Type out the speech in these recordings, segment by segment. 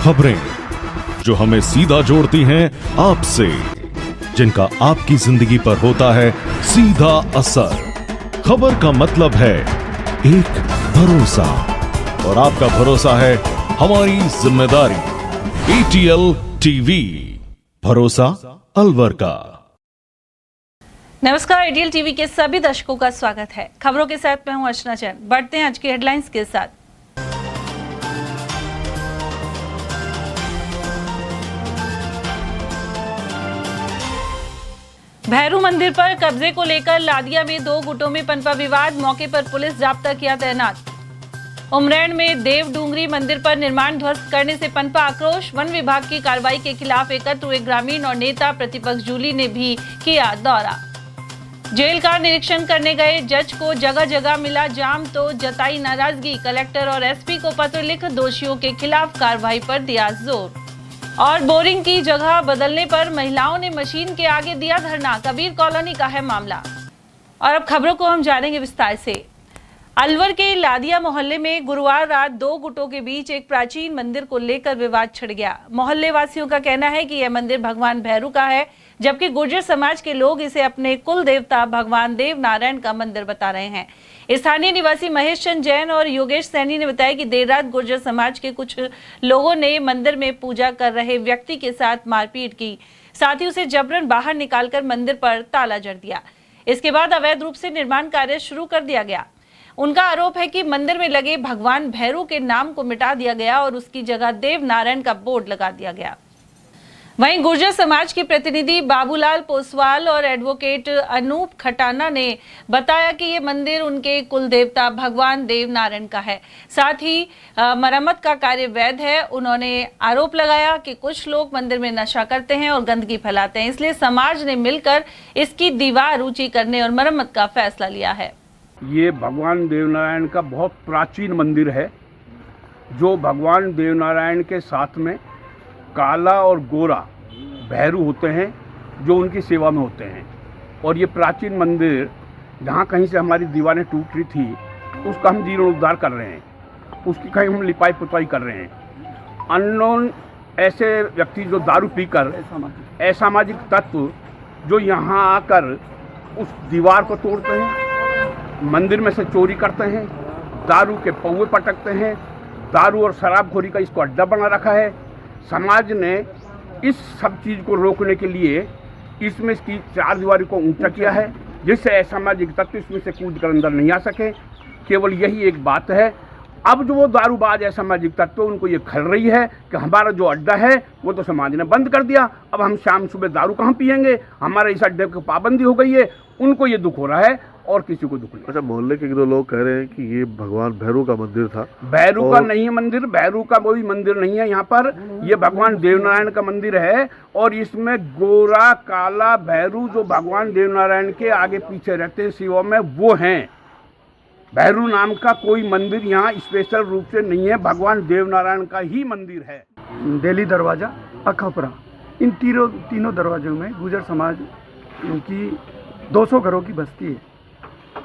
खबरें जो हमें सीधा जोड़ती हैं आपसे, जिनका आपकी जिंदगी पर होता है सीधा असर। खबर का मतलब है एक भरोसा, और आपका भरोसा है हमारी जिम्मेदारी। ATL टीवी, भरोसा अलवर का। नमस्कार, ATL टीवी के सभी दर्शकों का स्वागत है। खबरों के साथ मैं हूं अर्चना चैन। बढ़ते हैं आज की हेडलाइंस के साथ। भैरू मंदिर पर कब्जे को लेकर लादिया में 2 गुटों में पनपा विवाद। मौके पर पुलिस जाब्ता किया तैनात। उमरैण में देव डूंगरी मंदिर पर निर्माण ध्वस्त करने से पनपा आक्रोश। वन विभाग की कार्रवाई के खिलाफ एकत्र हुए ग्रामीण और नेता प्रतिपक्ष जूली ने भी किया दौरा। जेल का निरीक्षण करने गए जज को जगह जगह मिला जाम तो जताई नाराजगी। कलेक्टर और SP को पत्र लिख दोषियों के खिलाफ कार्रवाई पर दिया जोर। और बोरिंग की जगह बदलने पर महिलाओं ने मशीन के आगे दिया धरना। कबीर कॉलोनी का है मामला। और अब खबरों को हम जानेंगे विस्तार से। अलवर के लादिया मोहल्ले में गुरुवार रात 2 गुटों के बीच एक प्राचीन मंदिर को लेकर विवाद छिड़ गया। मोहल्ले वासियों का कहना है कि यह मंदिर भगवान भैरू का है, जबकि गुर्जर समाज के लोग इसे अपने कुल देवता भगवान देव नारायण का मंदिर बता रहे हैं। स्थानीय निवासी महेश चंद जैन और योगेश सैनी ने बताया कि देर रात गुर्जर समाज के कुछ लोगों ने मंदिर में पूजा कर रहे व्यक्ति के साथ मारपीट की, साथ ही उसे जबरन बाहर निकालकर मंदिर पर ताला जड़ दिया। इसके बाद अवैध रूप से निर्माण कार्य शुरू कर दिया गया। उनका आरोप है कि मंदिर में लगे भगवान भैरू के नाम को मिटा दिया गया और उसकी जगह देव नारायण का बोर्ड लगा दिया गया। वहीं गुर्जर समाज के प्रतिनिधि बाबूलाल पोसवाल और एडवोकेट अनूप खटाना ने बताया कि ये मंदिर उनके कुल देवता भगवान देव नारायण का है, साथ ही मरम्मत का कार्य वैध है। उन्होंने आरोप लगाया कि कुछ लोग मंदिर में नशा करते हैं और गंदगी फैलाते हैं, इसलिए समाज ने मिलकर इसकी दीवार ऊंची करने और मरम्मत का फैसला लिया है। ये भगवान देवनारायण का बहुत प्राचीन मंदिर है, जो भगवान देवनारायण के साथ में काला और गोरा भैरू होते हैं, जो उनकी सेवा में होते हैं। और ये प्राचीन मंदिर जहाँ कहीं से हमारी दीवारें टूट रही थी, उसका हम जीर्णोद्धार कर रहे हैं, उसकी कहीं हम लिपाई पुताई कर रहे हैं। अननोन ऐसे व्यक्ति जो दारू पीकर असामाजिक तत्व जो यहाँ आकर उस दीवार को तोड़ते हैं, मंदिर में से चोरी करते हैं, दारू के पौवे पटकते हैं, दारू और शराबखोरी का इसको अड्डा बना रखा है। समाज ने इस सब चीज़ को रोकने के लिए इसमें इसकी 4 दीवारी को ऊंचा किया है, जिससे असामाजिक तत्व इसमें से कूद कर अंदर नहीं आ सके। केवल यही एक बात है। अब जो वो दारूबाज असामाजिक तत्व, उनको ये खल रही है कि हमारा जो अड्डा है वो तो समाज ने बंद कर दिया, अब हम शाम सुबह दारू कहाँ पियेंगे, हमारे इस अड्डे की पाबंदी हो गई है। उनको ये दुख हो रहा है और किसी को दुख नहीं। अच्छा, मोहल्ले के 2 लोग कह रहे हैं कि ये भगवान भैरू का मंदिर था। भैरू का नहीं है मंदिर, भैरू का कोई मंदिर नहीं है यहाँ पर। ये भगवान देवनारायण का मंदिर है और इसमें गोरा काला भैरू जो भगवान देवनारायण के आगे पीछे रहते हैं शिवों में, वो हैं। भैरू नाम का कोई मंदिर यहाँ स्पेशल रूप से नहीं है, भगवान देवनारायण का ही मंदिर है। दिल्ली दरवाज़ा, अखपरा, इन तीनों दरवाजों में गुर्जर समाज की 200 घरों की बस्ती है।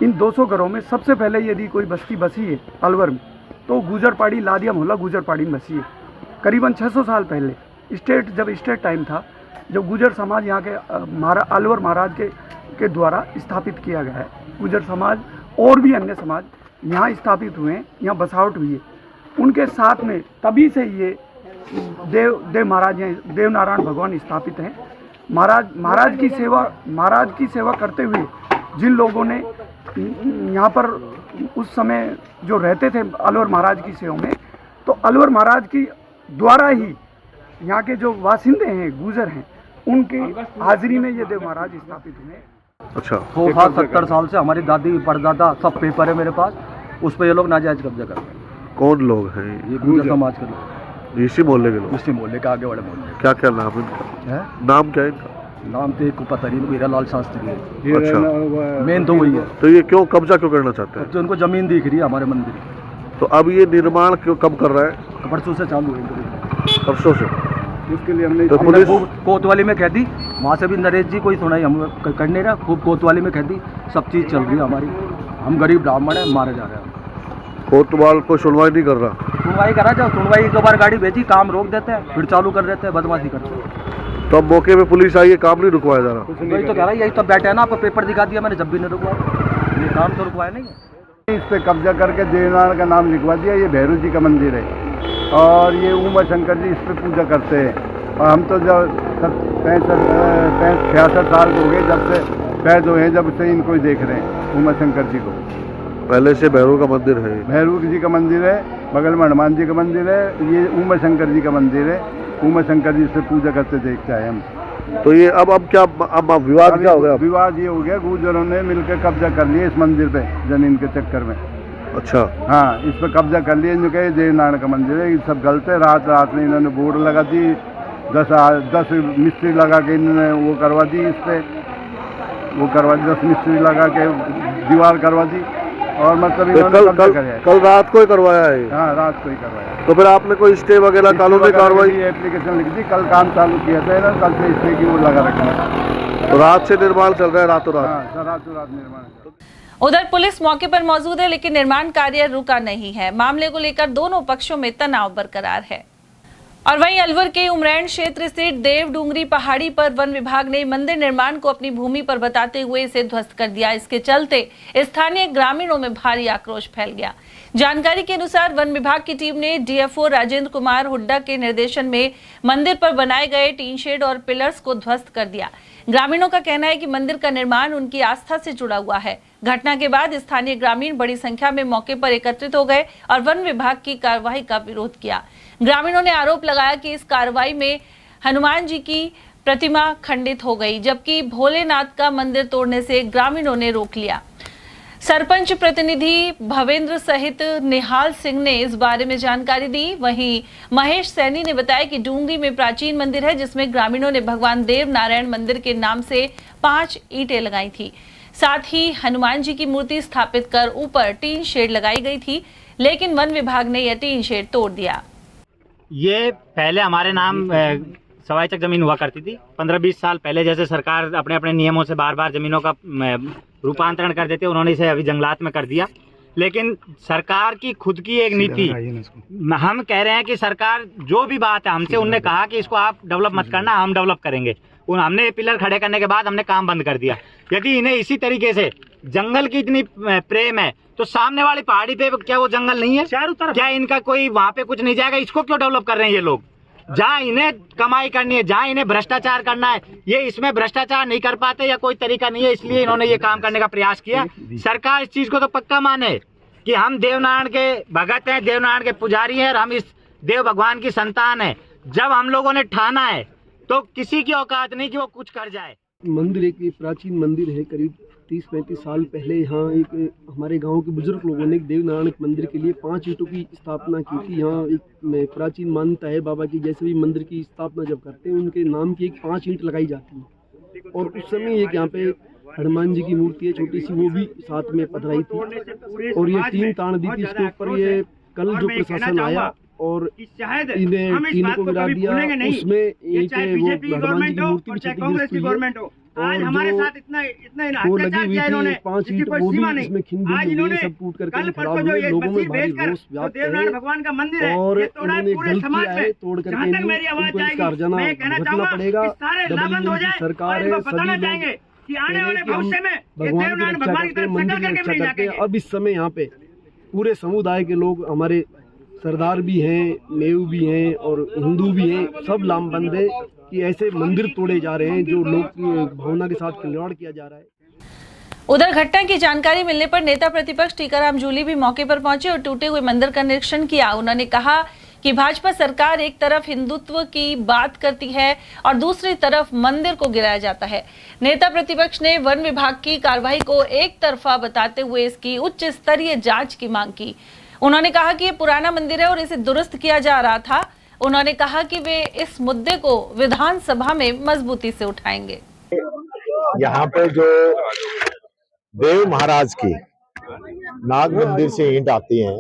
इन 200 घरों में सबसे पहले यदि कोई बस्ती बसी है अलवर में, तो गुर्जर पहाड़ी लादिया मोहल्ला गुर्जर पहाड़ी में बसी है। करीबन 600 साल पहले जब स्टेट टाइम था, जब गुर्जर समाज यहाँ के अलवर महाराज के द्वारा स्थापित किया गया है। गुर्जर समाज और भी अन्य समाज यहाँ स्थापित हुए हैं, यहाँ बसावट हुई है। उनके साथ में तभी से ये देव महाराज हैं, देव नारायण भगवान स्थापित हैं। महाराज की सेवा करते हुए जिन लोगों ने यहाँ पर उस समय जो रहते थे अलवर महाराज की सेवा में, तो अलवर महाराज की द्वारा ही यहाँ के जो वासिंदे हैं, गुर्जर हैं, उनके हाजिरी में ये देव महाराज स्थापित हुए। अच्छा, 70 साल से हमारी दादी परदादा सब पेपर है मेरे पास, उस पर ये लोग नाजायज कब्जा कर रहे हैं। कौन लोग हैं? ये गुर्जर समाज के लोग, इसी मोहल्ले के लोग, इसी मोहल्ले के आगे बड़े मोहल्ले। क्या क्या नाम है इनका? नाम क्या है इनका? नाम तो एक पता नहीं, हीरालाल शास्त्री है। अच्छा, मेन तो वही है। तो ये क्यों कब्जा क्यों करना चाहते हैं? जो उनको जमीन दिख रही है हमारे मंदिर की। तो अब ये निर्माण क्यों कब कर रहा है? परसों से चालू है। परसों से? इसके लिए हमने तो पुलिस कोतवाली में कह दी, वहाँ से भी नरेश जी कोई सुनाई हम कर नहीं रहा, खूब कोतवाली में कह दी। सब चीज़ चल रही है हमारी, हम गरीब ब्राह्मण हैं, मारे जा रहे हैं। कोतवाल को सुनवाई नहीं कर रहा। सुनवाई करा, जब सुनवाई 2 बार गाड़ी भेजी, काम रोक देते हैं, फिर चालू कर देते हैं, बदमाशी करते हैं। तो अब मौके पे पुलिस आई है, काम नहीं रुकवाया जा रहा। वही तो कह रहा है, यही तो बैठे हैं ना, आपको पेपर दिखा दिया मैंने, जब भी नहीं रुकवाया, ये काम तो रुकवाया नहीं है। इस पे कब्जा करके देवनारायण का नाम लिखवा दिया। ये भैरू जी का मंदिर है और ये उमा शंकर जी इस पे पूजा करते हैं। और हम तो जब 66 साल हो गए जब से कैद हुए हैं, जब से इनको ही देख रहे हैं उमा शंकर जी को। पहले से भैरू का मंदिर है। भैरू जी का मंदिर है, बगल में हनुमान जी का मंदिर है, ये उमा शंकर जी का मंदिर है। उमा शंकर जी से पूजा करते देखते आए हम। तो ये अब क्या, अब विवाद क्या हो गया? विवाद ये हो गया, गुर्जरों ने मिलकर कब्जा कर लिया इस मंदिर पे जमीन के चक्कर में। अच्छा। हाँ, इस पे कब्जा कर लिया। जो कहे देवनारायण का मंदिर है, ये सब गलत है। रात में इन्होंने बोर्ड लगा दी, 10 मिस्त्री लगा के इन्होंने वो करवा दी, इस पे वो करवा दी, 10 मिस्त्री लगा के दीवार करवा दी। और मतलब इन्होंने कल रात को ही करवाया है। हाँ, रात को ही करवाया। तो फिर आपने कोई स्टे वगैरह कानूनी कार्रवाई? एप्लीकेशन लिख दी, कल काम चालू किया था इन्होंने, कल से स्टे की वो लगा रखा। तो रात से निर्माण चल रहा है, रातों रात? हाँ, रातों रात निर्माण। उधर पुलिस मौके पर मौजूद है, लेकिन निर्माण कार्य रुका नहीं है। मामले को लेकर दोनों पक्षों में तनाव बरकरार है। और वहीं अलवर के उमरैन क्षेत्र स्थित देव डूंगरी पहाड़ी पर वन विभाग ने मंदिर निर्माण को अपनी भूमि पर बताते हुए इसे ध्वस्त कर दिया। इसके चलते स्थानीय ग्रामीणों में भारी आक्रोश फैल गया। जानकारी के अनुसार वन विभाग की टीम ने डीएफओ राजेंद्र कुमार हुड्डा के निर्देशन में मंदिर पर बनाए गए टीन शेड और पिलर्स को ध्वस्त कर दिया। ग्रामीणों का कहना है कि मंदिर का निर्माण उनकी आस्था से जुड़ा हुआ है। घटना के बाद स्थानीय ग्रामीण बड़ी संख्या में मौके पर एकत्रित हो गए और वन विभाग की कार्रवाई का विरोध किया। ग्रामीणों ने आरोप लगाया कि इस कार्रवाई में हनुमान जी की प्रतिमा खंडित हो गई, जबकि भोलेनाथ का मंदिर तोड़ने से ग्रामीणों ने रोक लिया। सरपंच प्रतिनिधि भवेंद्र सहित निहाल सिंह ने इस बारे में जानकारी दी। वहीं महेश सैनी ने बताया कि डूंगरी में प्राचीन मंदिर है, जिसमें ग्रामीणों ने भगवान देव नारायण मंदिर के नाम से 5 ईंटें लगाई थी। साथ ही हनुमान जी की मूर्ति स्थापित कर ऊपर टीन शेड लगाई गई थी, लेकिन वन विभाग ने यह टीन शेड तोड़ दिया। ये पहले हमारे नाम सवाई तक जमीन हुआ करती थी। 15-20 साल पहले जैसे सरकार अपने अपने नियमों से बार बार जमीनों का रूपांतरण कर देते, उन्होंने इसे अभी जंगलात में कर दिया। लेकिन सरकार की खुद की एक नीति, हम कह रहे हैं कि सरकार जो भी बात है, हमसे उनने कहा कि इसको आप डेवलप मत करना, हम डेवलप करेंगे। हमने पिलर खड़े करने के बाद हमने काम बंद कर दिया। यदि इन्हें इसी तरीके से जंगल की इतनी प्रेम है तो सामने वाली पहाड़ी पे क्या वो जंगल नहीं है? चारों तरफ क्या इनका कोई वहाँ पे कुछ नहीं जाएगा? इसको क्यों डेवलप कर रहे हैं ये लोग? जहाँ इन्हें कमाई करनी है, जहाँ इन्हें भ्रष्टाचार करना है, ये इसमें भ्रष्टाचार नहीं कर पाते या कोई तरीका नहीं है, इसलिए इन्होंने ये काम करने का प्रयास किया। सरकार इस चीज को तो पक्का माने कि हम देवनारायण के भगत हैं, देवनारायण के पुजारी हैं और हम इस देव भगवान की संतान है। जब हम लोगों ने ठाना है तो किसी की औकात नहीं कि वो कुछ कर जाए। मंदिर एक प्राचीन मंदिर है। करीब 30-35 साल पहले यहाँ एक हमारे गांव के बुजुर्ग लोगों ने देव नारायण मंदिर के लिए 5 ईंटों की स्थापना की थी। यहाँ एक प्राचीन मान्यता है, बाबा की जैसे भी मंदिर की स्थापना जब करते हैं उनके नाम की एक 5 ईंट लगाई जाती है। और उस समय एक यहाँ पे हनुमान जी की मूर्ति है छोटी सी, वो भी साथ में पधराई थी और ये 3 तान दी थी इसके ऊपर। ये कल जो प्रशासन आया और इन्हें टीन को गिरा दिया, उसमें ईंटें वो हनुमान जी की मूर्ति भी क्षतिग्रस्त हुई है। और जो वो लगी हुई थी 5 ईंट, वो भी इसमें खिंडी हुई है, सब टूट करके खराब हुए। लोगों में भारी रोष व्याप्त है और उन्होंने गलत किया है, तोड़ करके उनको इसका हर्जाना भुगतना पड़ेगा। डबल की सरकार है, सभी लोग भगवान की रक्षा करते हैं, मंदिर की रक्षा करते हैं। अब इस समय यहाँ पे पूरे समुदाय के लोग, हमारे सरदार भी हैं, मेव भी हैं और हिंदू भी हैं, सब लामबंद है कि ऐसे मंदिर तोड़े जा रहे हैं जो लोग की भावना के साथ खिलवाड़ किया जा रहा है। उधर घटना की जानकारी मिलने पर नेता प्रतिपक्ष टीकाराम जूली भी मौके पर पहुंचे और टूटे हुए मंदिर का निरीक्षण किया। उन्होंने कहा कि भाजपा सरकार एक तरफ हिंदुत्व की बात करती है और दूसरी तरफ मंदिर को गिराया जाता है। नेता प्रतिपक्ष ने वन विभाग की कार्रवाई को एक तरफा बताते हुए इसकी उच्च स्तरीय जांच की मांग की। उन्होंने कहा कि ये पुराना मंदिर है और इसे दुरुस्त किया जा रहा था। उन्होंने कहा कि वे इस मुद्दे को विधानसभा में मजबूती से उठाएंगे। यहाँ पे जो देव महाराज की नाग मंदिर से ईंट आती हैं,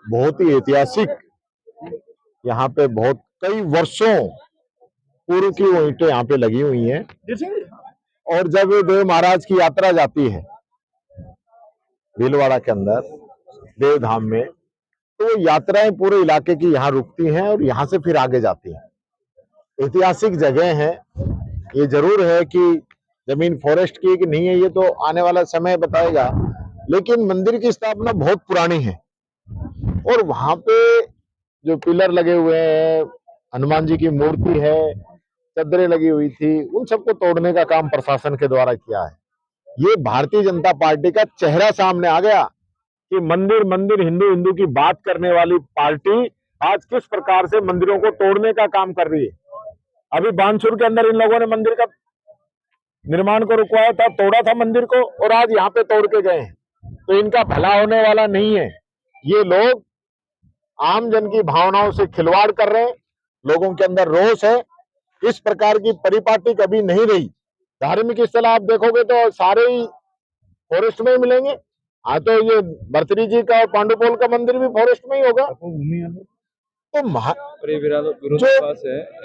बहुत ही ऐतिहासिक, यहाँ पे बहुत कई वर्षों पूर्व की वो ईंटें यहाँ पे लगी हुई हैं। और जब देव महाराज की यात्रा जाती है भीलवाड़ा के अंदर देव धाम में, तो वो यात्राएं पूरे इलाके की यहाँ रुकती हैं और यहाँ से फिर आगे जाती हैं। ऐतिहासिक जगह है। ये जरूर है कि जमीन फॉरेस्ट की कि नहीं है, ये तो आने वाला समय बताएगा, लेकिन मंदिर की स्थापना बहुत पुरानी है और वहां पे जो पिलर लगे हुए हैं, हनुमान जी की मूर्ति है, चद्दरें लगी हुई थी, उन सबको तोड़ने का काम प्रशासन के द्वारा किया है। ये भारतीय जनता पार्टी का चेहरा सामने आ गया कि मंदिर मंदिर हिंदू हिंदू की बात करने वाली पार्टी आज किस प्रकार से मंदिरों को तोड़ने का काम कर रही है। अभी बानसूर के अंदर इन लोगों ने मंदिर का निर्माण को रुकवाया था, तोड़ा था मंदिर को, और आज यहाँ पे तोड़ के गए हैं। तो इनका भला होने वाला नहीं है। ये लोग आम जन की भावनाओं से खिलवाड़ कर रहे हैं। लोगों के अंदर रोष है। इस प्रकार की परिपाटी कभी नहीं रही। धार्मिक स्थल आप देखोगे तो सारे ही फॉरेस्ट में ही मिलेंगे। हाँ, तो ये भर्तरी जी का और पांडुपोल का मंदिर भी फॉरेस्ट में ही होगा। तो जो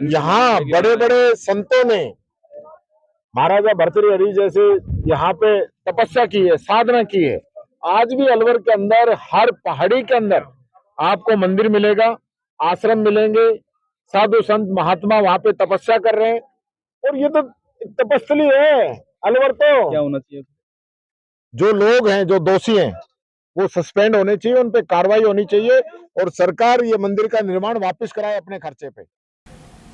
यहाँ बड़े बड़े संतों ने, महाराजा भर्तृहरि जैसे यहाँ पे तपस्या की है, साधना की है। आज भी अलवर के अंदर हर पहाड़ी के अंदर आपको मंदिर मिलेगा, आश्रम मिलेंगे, साधु संत महात्मा वहां पे तपस्या कर रहे हैं। और ये तो तपस्थली है अलवर। तो क्या होना चाहिए? जो लोग हैं, जो दोषी हैं, वो सस्पेंड होने चाहिए, उन पे कार्रवाई होनी चाहिए और सरकार ये मंदिर का निर्माण वापस कराए अपने खर्चे पे।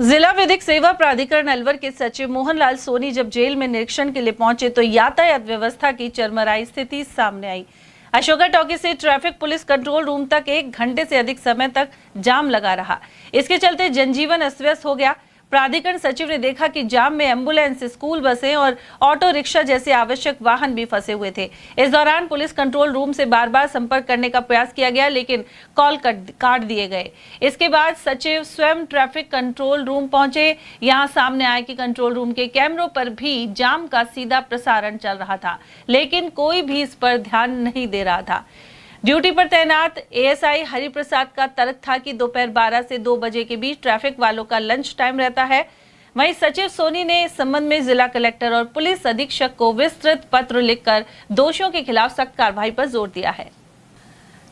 जिला विधिक सेवा प्राधिकरण अलवर के सचिव मोहनलाल सोनी जब जेल में निरीक्षण के लिए पहुंचे तो यातायात व्यवस्था की चरमराई स्थिति सामने आई। अशोका टॉकी से ट्रैफिक पुलिस कंट्रोल रूम तक 1 घंटे से अधिक समय तक जाम लगा रहा। इसके चलते जनजीवन अस्त व्यस्त हो गया। प्राधिकरण सचिव ने देखा कि जाम में एम्बुलेंस, स्कूल बसें और ऑटो रिक्शा जैसे आवश्यक वाहन भी फंसे हुए थे। इस दौरान पुलिस कंट्रोल रूम से बार-बार संपर्क करने का प्रयास किया गया, लेकिन कॉल काट दिए गए। इसके बाद सचिव स्वयं ट्रैफिक कंट्रोल रूम पहुंचे। यहां सामने आया कि कंट्रोल रूम के कैमरों पर भी जाम का सीधा प्रसारण चल रहा था, लेकिन कोई भी इस पर ध्यान नहीं दे रहा था। ड्यूटी पर तैनात एएसआई हरिप्रसाद का तर्क था कि दोपहर 12 से 2 बजे के बीच ट्रैफिक वालों का लंच टाइम रहता है। वहीं सचिव सोनी ने इस संबंध में जिला कलेक्टर और पुलिस अधीक्षक को विस्तृत पत्र लिखकर दोषियों के खिलाफ सख्त कार्रवाई पर जोर दिया है।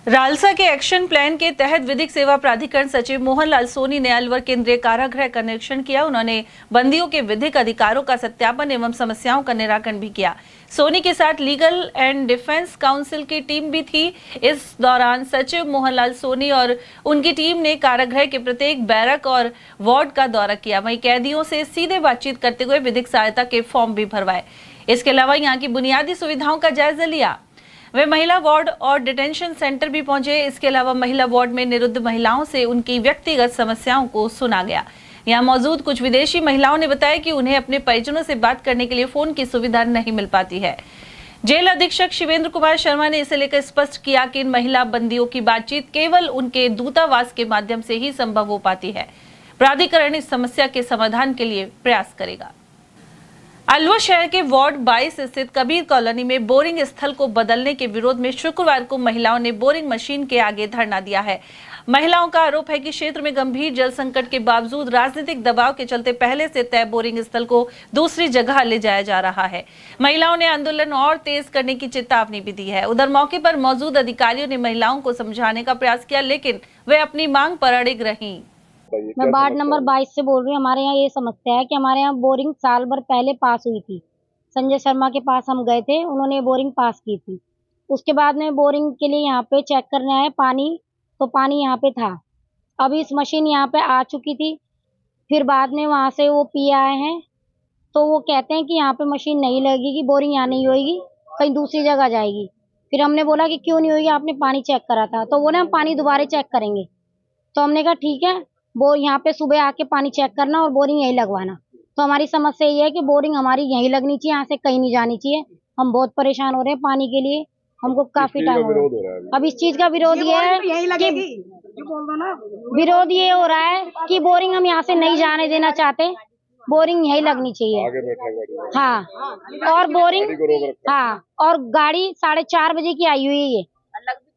रालसा के एक्शन प्लान के तहत विधिक सेवा प्राधिकरण सचिव मोहनलाल सोनी ने अलवर केंद्रीय कारागृह का निरीक्षण किया। उन्होंने बंदियों के विधिक अधिकारों का सत्यापन एवं समस्याओं का निराकरण भी किया। सोनी के साथ लीगल एंड डिफेंस काउंसिल की टीम भी थी। इस दौरान सचिव मोहनलाल सोनी और उनकी टीम ने कारागृह के प्रत्येक बैरक और वार्ड का दौरा किया। वहीं कैदियों से सीधे बातचीत करते हुए विधिक सहायता के फॉर्म भी भरवाए। इसके अलावा यहाँ की बुनियादी सुविधाओं का जायजा लिया। वे महिला वार्ड और डिटेंशन सेंटर भी पहुंचे। इसके अलावा महिला वार्ड में निरुद्ध महिलाओं से उनकी व्यक्तिगत समस्याओं को सुना गया। यहाँ मौजूद कुछ विदेशी महिलाओं ने बताया कि उन्हें अपने परिजनों से बात करने के लिए फोन की सुविधा नहीं मिल पाती है। जेल अधीक्षक शिवेंद्र कुमार शर्मा ने इसे लेकर स्पष्ट किया कि इन महिला बंदियों की बातचीत केवल उनके दूतावास के माध्यम से ही संभव हो पाती है। प्राधिकरण इस समस्या के समाधान के लिए प्रयास करेगा। अलवर शहर के वार्ड 22 स्थित कबीर कॉलोनी में बोरिंग स्थल को बदलने के विरोध में शुक्रवार को महिलाओं ने बोरिंग मशीन के आगे धरना दिया है। महिलाओं का आरोप है कि क्षेत्र में गंभीर जल संकट के बावजूद राजनीतिक दबाव के चलते पहले से तय बोरिंग स्थल को दूसरी जगह ले जाया जा रहा है। महिलाओं ने आंदोलन और तेज करने की चेतावनी भी दी है। उधर मौके पर मौजूद अधिकारियों ने महिलाओं को समझाने का प्रयास किया, लेकिन वे अपनी मांग पर अड़िग रहीं। मैं वार्ड नंबर 22 से बोल रही हूँ। हमारे यहाँ ये समस्या है कि हमारे यहाँ बोरिंग साल भर पहले पास हुई थी। संजय शर्मा के पास हम गए थे, उन्होंने बोरिंग पास की थी। उसके बाद में बोरिंग के लिए यहाँ पे चेक करने आए पानी, तो पानी यहाँ पे था। अभी इस मशीन यहाँ पे आ चुकी थी, फिर बाद में वहाँ से वो पी आए हैं, तो वो कहते हैं कि यहाँ पे मशीन नहीं लगेगी, बोरिंग यहाँ नहीं होगी, कहीं दूसरी जगह जाएगी। फिर हमने बोला कि क्यों नहीं होगी, आपने पानी चेक करा था। तो वो ना हम पानी दोबारा चेक करेंगे। तो हमने कहा ठीक है, वो यहाँ पे सुबह आके पानी चेक करना और बोरिंग यही लगवाना। तो हमारी समस्या ये है कि बोरिंग हमारी यहीं लगनी चाहिए, यहाँ से कहीं नहीं जानी चाहिए। हम बहुत परेशान हो रहे हैं पानी के लिए, हमको काफी टाइम हो रहा है। अब इस चीज का विरोध ये है कि विरोध ये हो रहा है कि बोरिंग हम यहाँ से नहीं जाने देना चाहते, बोरिंग यही लगनी चाहिए। हाँ, और बोरिंग, हाँ, और गाड़ी 4:30 बजे की आई हुई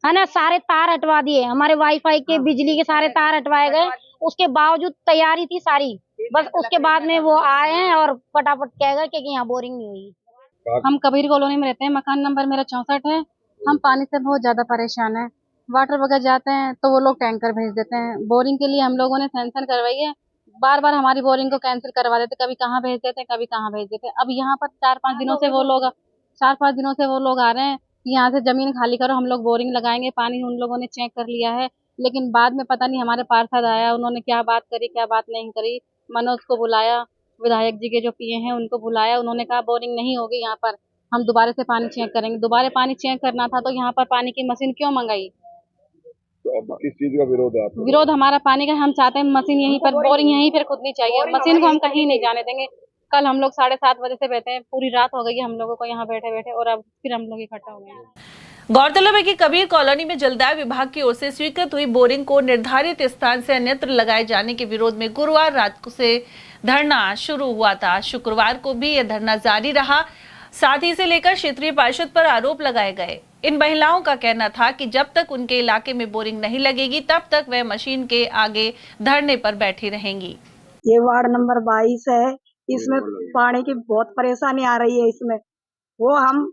है ना। सारे तार हटवा दिए, हमारे वाईफाई के, बिजली के सारे तार हटवाए गए। उसके बावजूद तैयारी थी सारी, बस उसके बाद में वो आए हैं और फटाफट कह गए कि यहाँ बोरिंग नहीं हुई। हम कबीर कॉलोनी में रहते हैं, मकान नंबर मेरा 64 है। हम पानी से बहुत ज्यादा परेशान हैं। वाटर बगैर जाते हैं तो वो लोग टैंकर भेज देते हैं। बोरिंग के लिए हम लोगों ने सैंक्शन करवाई है, बार बार हमारी बोरिंग को कैंसिल करवा देते, कभी कहाँ भेज देते, कभी कहाँ भेज देते। अब यहाँ पर 4-5 दिनों से वो लोग आ रहे हैं कि यहाँ से जमीन खाली करो, हम लोग बोरिंग लगाएंगे। पानी उन लोगों ने चेक कर लिया है, लेकिन बाद में पता नहीं हमारे पार्षद आया, उन्होंने क्या बात करी क्या बात नहीं करी। मनोज को बुलाया, विधायक जी के जो पीए हैं उनको बुलाया, उन्होंने कहा बोरिंग नहीं होगी यहाँ पर, हम दोबारा से पानी चेक करेंगे। दोबारा पानी चेक करना था तो यहाँ पर पानी की मशीन क्यों मंगाई? तो अब किस चीज का विरोध है आपका? विरोध हमारा पानी का, हम चाहते हैं मशीन यहीं पर, बोरिंग यहीं पर खुदनी चाहिए। मशीन को हम कहीं नहीं जाने देंगे। कल हम लोग 7:30 बजे से बैठे हैं, पूरी रात हो गई है हम लोगों को यहाँ बैठे बैठे, और अब फिर हम लोग इकट्ठा हो गए। गौरतलब है कि कबीर कॉलोनी में जलदाय विभाग की ओर से स्वीकृत हुई बोरिंग को निर्धारित स्थान से अन्यत्र लगाए जाने के विरोध में गुरुवार रात से धरना शुरू हुआ था। शुक्रवार को भी यह धरना जारी रहा। साथ ही इसे लेकर क्षेत्रीय पार्षद पर आरोप लगाए गए। इन महिलाओं का कहना था कि जब तक उनके इलाके में बोरिंग नहीं लगेगी तब तक वह मशीन के आगे धरने पर बैठी रहेंगी। ये वार्ड नंबर 22 है, इसमें पानी की बहुत परेशानी आ रही है। इसमें वो हम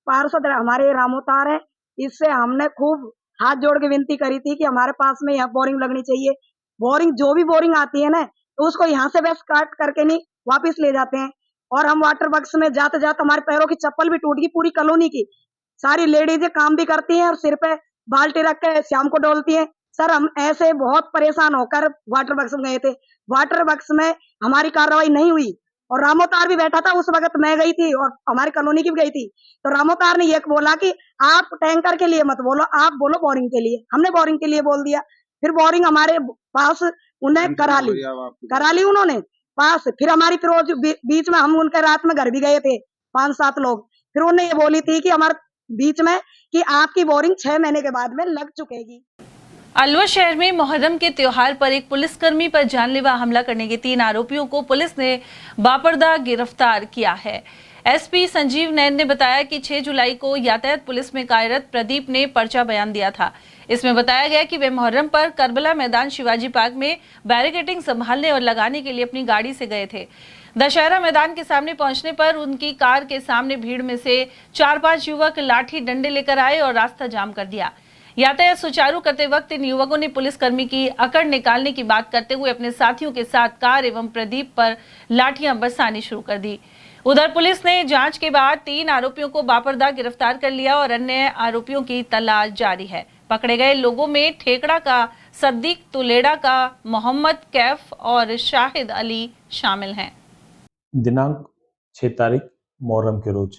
पार्षद हमारे रामोतार है, इससे हमने खूब हाथ जोड़ के विनती करी थी कि हमारे पास में यहाँ बोरिंग लगनी चाहिए। बोरिंग जो भी बोरिंग आती है ना, तो उसको यहाँ से बस काट करके नहीं वापस ले जाते हैं। और हम वाटर बक्स में जाते जाते हमारे पैरों की चप्पल भी टूट गई। पूरी कॉलोनी की सारी लेडीजें काम भी करती हैं और सिर पे बाल्टी रख के शाम को डोलती हैं। सर हम ऐसे बहुत परेशान होकर वाटर बक्स में गए थे। वाटर बक्स में हमारी कार्रवाई नहीं हुई और रामोतार भी बैठा था। उस वक्त मैं गई थी और हमारी कॉलोनी की भी गई थी। तो रामोतार ने ये बोला कि आप टैंकर के लिए मत बोलो, आप बोलो बोरिंग के लिए। हमने बोरिंग के लिए बोल दिया। फिर बोरिंग हमारे पास उन्हें करा ली उन्होंने पास। फिर हमारी फिर बीच में हम उनके रात में घर भी गए थे 5-7 लोग। फिर उन्होंने ये बोली थी कि हमारे बीच में कि आपकी बोरिंग 6 महीने के बाद में लग चुकेगी। अलवर शहर में मुहर्रम के त्योहार पर एक पुलिसकर्मी पर जानलेवा हमला करने के 3 आरोपियों को पुलिस ने बापरदा गिरफ्तार किया है। एसपी संजीव नैन ने बताया कि 6 जुलाई को यातायात पुलिस में कार्यरत प्रदीप ने पर्चा बयान दिया था। इसमें बताया गया कि वे मुहर्रम पर करबला मैदान शिवाजी पार्क में बैरिकेडिंग संभालने और लगाने के लिए अपनी गाड़ी से गए थे। दशहरा मैदान के सामने पहुंचने पर उनकी कार के सामने भीड़ में से 4-5 युवक लाठी डंडे लेकर आए और रास्ता जाम कर दिया। यातायात सुचारू करते वक्त इन युवकों ने पुलिसकर्मी की अकड़ निकालने की बात करते हुए अपने साथियों के साथ कार एवं प्रदीप पर लाठियां बरसानी शुरू कर दी। उधर पुलिस ने जांच के बाद 3 आरोपियों को बापरदा गिरफ्तार कर लिया और अन्य आरोपियों की तलाश जारी है। पकड़े गए लोगों में ठेकड़ा का सद्दीक, तुलेड़ा का मोहम्मद कैफ और शाहिद अली शामिल हैं। दिनांक 6 तारीख मुहर्रम के रोज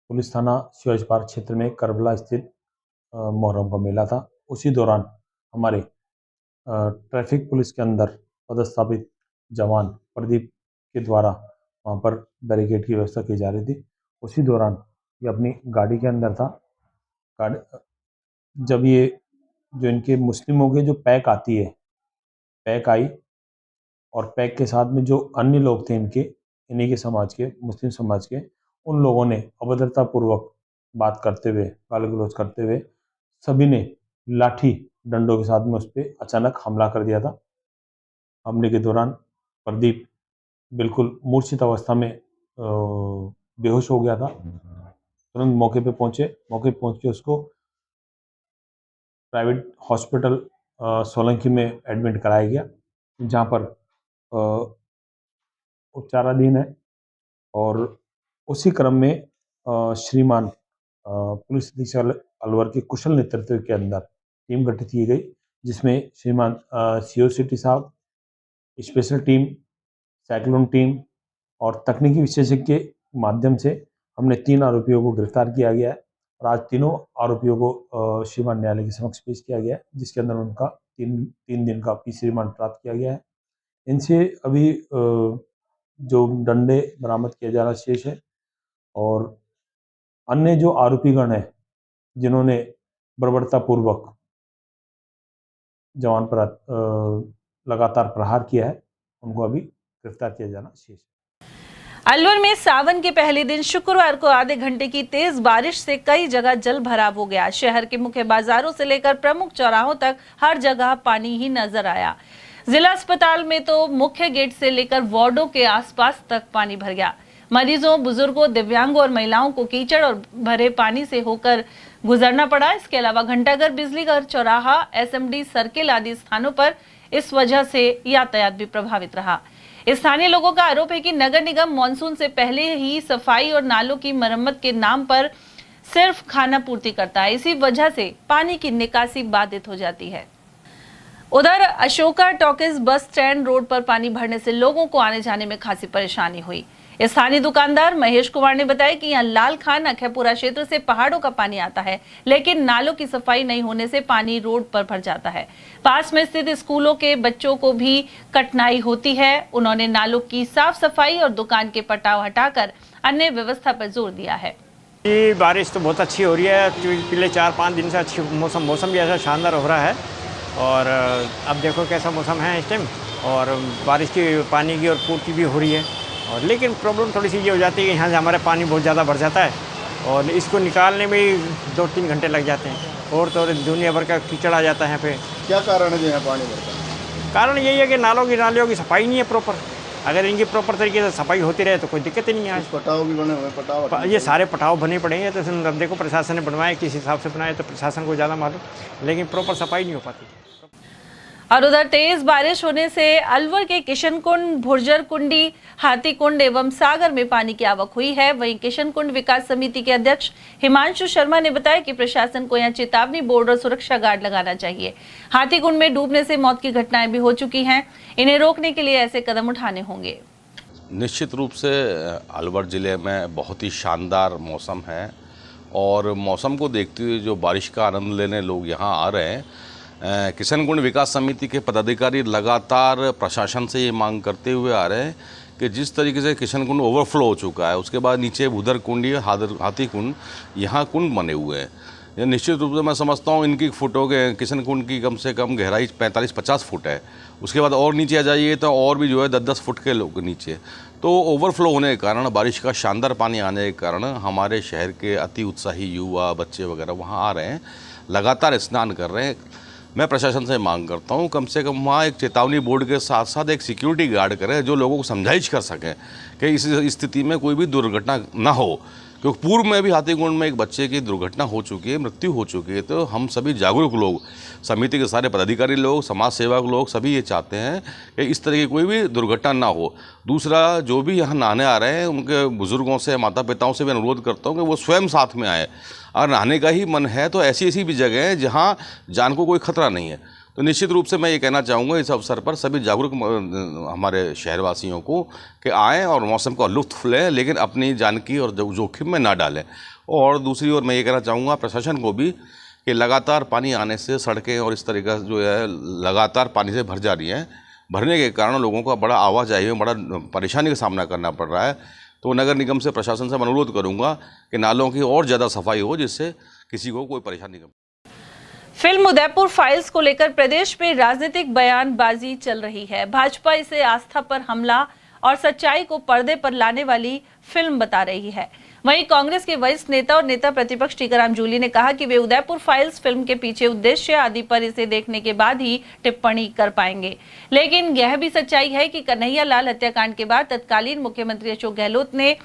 पुलिस थाना शिवाजी पार्क क्षेत्र में करबला स्थित मुहर्रम का मेला था। उसी दौरान हमारे ट्रैफिक पुलिस के अंदर पदस्थापित जवान प्रदीप के द्वारा वहाँ पर बैरिकेड की व्यवस्था की जा रही थी। उसी दौरान ये अपनी गाड़ी के अंदर था। जब ये जो इनके मुस्लिमों के जो पैक आती है, पैक आई और पैक के साथ में जो अन्य लोग थे इन्हीं के समाज के, मुस्लिम समाज के, उन लोगों ने अभद्रतापूर्वक बात करते हुए, गाली गलौज करते हुए सभी ने लाठी डंडों के साथ में उस पर अचानक हमला कर दिया था। हमले के दौरान प्रदीप बिल्कुल मूर्छित अवस्था में बेहोश हो गया था। तुरंत मौके पे पहुंच के उसको प्राइवेट हॉस्पिटल सोलंकी में एडमिट कराया गया, जहां पर उपचाराधीन है। और उसी क्रम में श्रीमान पुलिस अधीक्षक अलवर के कुशल नेतृत्व के अंदर टीम गठित की गई, जिसमें श्रीमान CO सिटी साहब, स्पेशल टीम, साइक्लोन टीम और तकनीकी विशेषज्ञ के माध्यम से हमने 3 आरोपियों को गिरफ्तार किया गया है और आज तीनों आरोपियों को श्रीमान न्यायालय के समक्ष पेश किया गया है, जिसके अंदर उनका 3 दिन का पीसी रिमांड प्राप्त किया गया है। इनसे अभी जो डंडे बरामद किया जा रहा शेष है और अन्य जो आरोपीगण हैं जिन्होंने बर्बरतापूर्वक जवान पर लगातार प्रहार किया है, उनको अभी गिरफ्तार किया जाना शेष है। अलवर में सावन के पहले दिन शुक्रवार को आधे घंटे की तेज बारिश से कई जगह जल भराव हो गया। शहर के मुख्य बाजारों से लेकर प्रमुख चौराहों तक हर जगह पानी ही नजर आया। जिला अस्पताल में तो मुख्य गेट से लेकर वार्डों के आसपास तक पानी भर गया। मरीजों, बुजुर्गों, दिव्यांगों और महिलाओं को कीचड़ और भरे पानी से होकर गुजरना पड़ा। इसके अलावा घंटाघर, बिजलीघर, चौराहा, SMD सर्किल आदि स्थानों पर इस वजह से यातायात भी प्रभावित रहा। स्थानीय लोगों का आरोप है कि नगर निगम मानसून से पहले ही सफाई और नालों की मरम्मत के नाम पर सिर्फ खाना पूर्ति करता है। इसी वजह से पानी की निकासी बाधित हो जाती है। उधर Ashoka talkies bus stand road पर पानी भरने से लोगों को आने जाने में खासी परेशानी हुई। स्थानीय दुकानदार महेश कुमार ने बताया कि यहाँ लाल खान अखैपुरा क्षेत्र से पहाड़ों का पानी आता है, लेकिन नालों की सफाई नहीं होने से पानी रोड पर भर जाता है। पास में स्थित स्कूलों के बच्चों को भी कठिनाई होती है। उन्होंने नालों की साफ सफाई और दुकान के पटाव हटाकर अन्य व्यवस्था पर जोर दिया है। बारिश तो बहुत अच्छी हो रही है, पिछले 4-5 दिन से अच्छी मौसम भी ऐसा शानदार हो रहा है। और अब देखो कैसा मौसम है इस टाइम, और बारिश की पानी की और पूर्ति भी हो रही है। और लेकिन प्रॉब्लम थोड़ी सी ये हो जाती है कि यहाँ से हमारा पानी बहुत ज़्यादा भर जाता है और इसको निकालने में 2-3 घंटे लग जाते हैं और तो दुनिया भर का कीचड़ आ जाता है यहाँ पे। क्या कारण है जो यहाँ पानी भरता है? कारण यही है कि नालियों की सफाई नहीं है प्रॉपर। अगर इनकी प्रॉपर तरीके से सफाई होती रहे तो कोई दिक्कत ही नहीं है। पटाव भी बने हुए, पटाव ये सारे पटाव बने पड़े हैं। तो देखो प्रशासन ने बनवाए, किस हिसाब से बनाए तो प्रशासन को ज़्यादा मालूम, लेकिन प्रॉपर सफाई नहीं हो पाती। और उधर तेज बारिश होने से अलवर के किशनकुंड, भुर्जर कुंडी, हाथीकुंड एवं सागर में पानी की आवक हुई है। वहीं किशनकुंड विकास समिति के अध्यक्ष हिमांशु शर्मा ने बताया कि प्रशासन को यहां चेतावनी बोर्ड और सुरक्षा गार्ड लगाना चाहिए। हाथीकुंड में डूबने से मौत की घटनाएं भी हो चुकी हैं। इन्हें रोकने के लिए ऐसे कदम उठाने होंगे। निश्चित रूप से अलवर ज़िले में बहुत ही शानदार मौसम है और मौसम को देखते हुए जो बारिश का आनंद लेने लोग यहाँ आ रहे हैं। किशनकुंड विकास समिति के पदाधिकारी लगातार प्रशासन से ये मांग करते हुए आ रहे हैं कि जिस तरीके से किशनकुंड ओवरफ्लो हो चुका है, उसके बाद नीचे भुदर कुंडी, हाथीकुंड, यहाँ कुंड बने हुए हैं। ये निश्चित रूप से मैं समझता हूँ इनकी फुटों के किशनकुंड की कम से कम गहराई 45-50 फुट है। उसके बाद और नीचे आ जाइए तो और भी जो है 10-10 फुट के लोग नीचे। तो ओवरफ्लो होने के कारण, बारिश का शानदार पानी आने के कारण हमारे शहर के अति उत्साही युवा, बच्चे वगैरह वहाँ आ रहे हैं, लगातार स्नान कर रहे हैं। मैं प्रशासन से मांग करता हूँ कम से कम वहाँ एक चेतावनी बोर्ड के साथ साथ एक सिक्योरिटी गार्ड करें जो लोगों को समझाइश कर सकें कि इस स्थिति में कोई भी दुर्घटना ना हो। क्योंकि पूर्व में भी हाथीकुंड में एक बच्चे की दुर्घटना हो चुकी है, मृत्यु हो चुकी है। तो हम सभी जागरूक लोग, समिति के सारे पदाधिकारी लोग, समाज सेवक लोग सभी ये चाहते हैं कि इस तरह की कोई भी दुर्घटना ना हो। दूसरा, जो भी यहाँ नहाने आ रहे हैं उनके बुजुर्गों से, माता पिताओं से भी अनुरोध करता हूँ कि वो स्वयं साथ में आए। और नहाने का ही मन है तो ऐसी भी जगह है जहाँ जान को कोई खतरा नहीं है। तो निश्चित रूप से मैं ये कहना चाहूँगा इस अवसर पर सभी जागरूक हमारे शहरवासियों को कि आएँ और मौसम का लुत्फ़ लें, लेकिन अपनी जान की और जोखिम में ना डालें। और दूसरी ओर मैं ये कहना चाहूँगा प्रशासन को भी कि लगातार पानी आने से सड़कें और इस तरीका जो है लगातार पानी से भर जा रही हैं। भरने के कारण लोगों का बड़ा आवाजाही में बड़ा परेशानी का सामना करना पड़ रहा है। तो नगर निगम से, प्रशासन से मैं अनुरोध करूँगा कि नालों की और ज़्यादा सफाई हो जिससे किसी को कोई परेशानी नहीं। फिल्म उदयपुर फाइल्स को लेकर प्रदेश में राजनीतिक बयानबाजी चल रही है। भाजपा इसे आस्था पर हमला और सच्चाई को पर्दे पर लाने वाली फिल्म बता रही है। वहीं कांग्रेस के वरिष्ठ नेता और नेता प्रतिपक्ष टीकाराम जूली ने कहा कि वे उदयपुर फाइल्स फिल्म के पीछे उद्देश्य आदि पर इसे देखने के बाद ही टिप्पणी कर पाएंगे। लेकिन यह भी सच्चाई है कि कन्हैया लाल हत्याकांड के बाद तत्कालीन मुख्यमंत्री अशोक गहलोत ने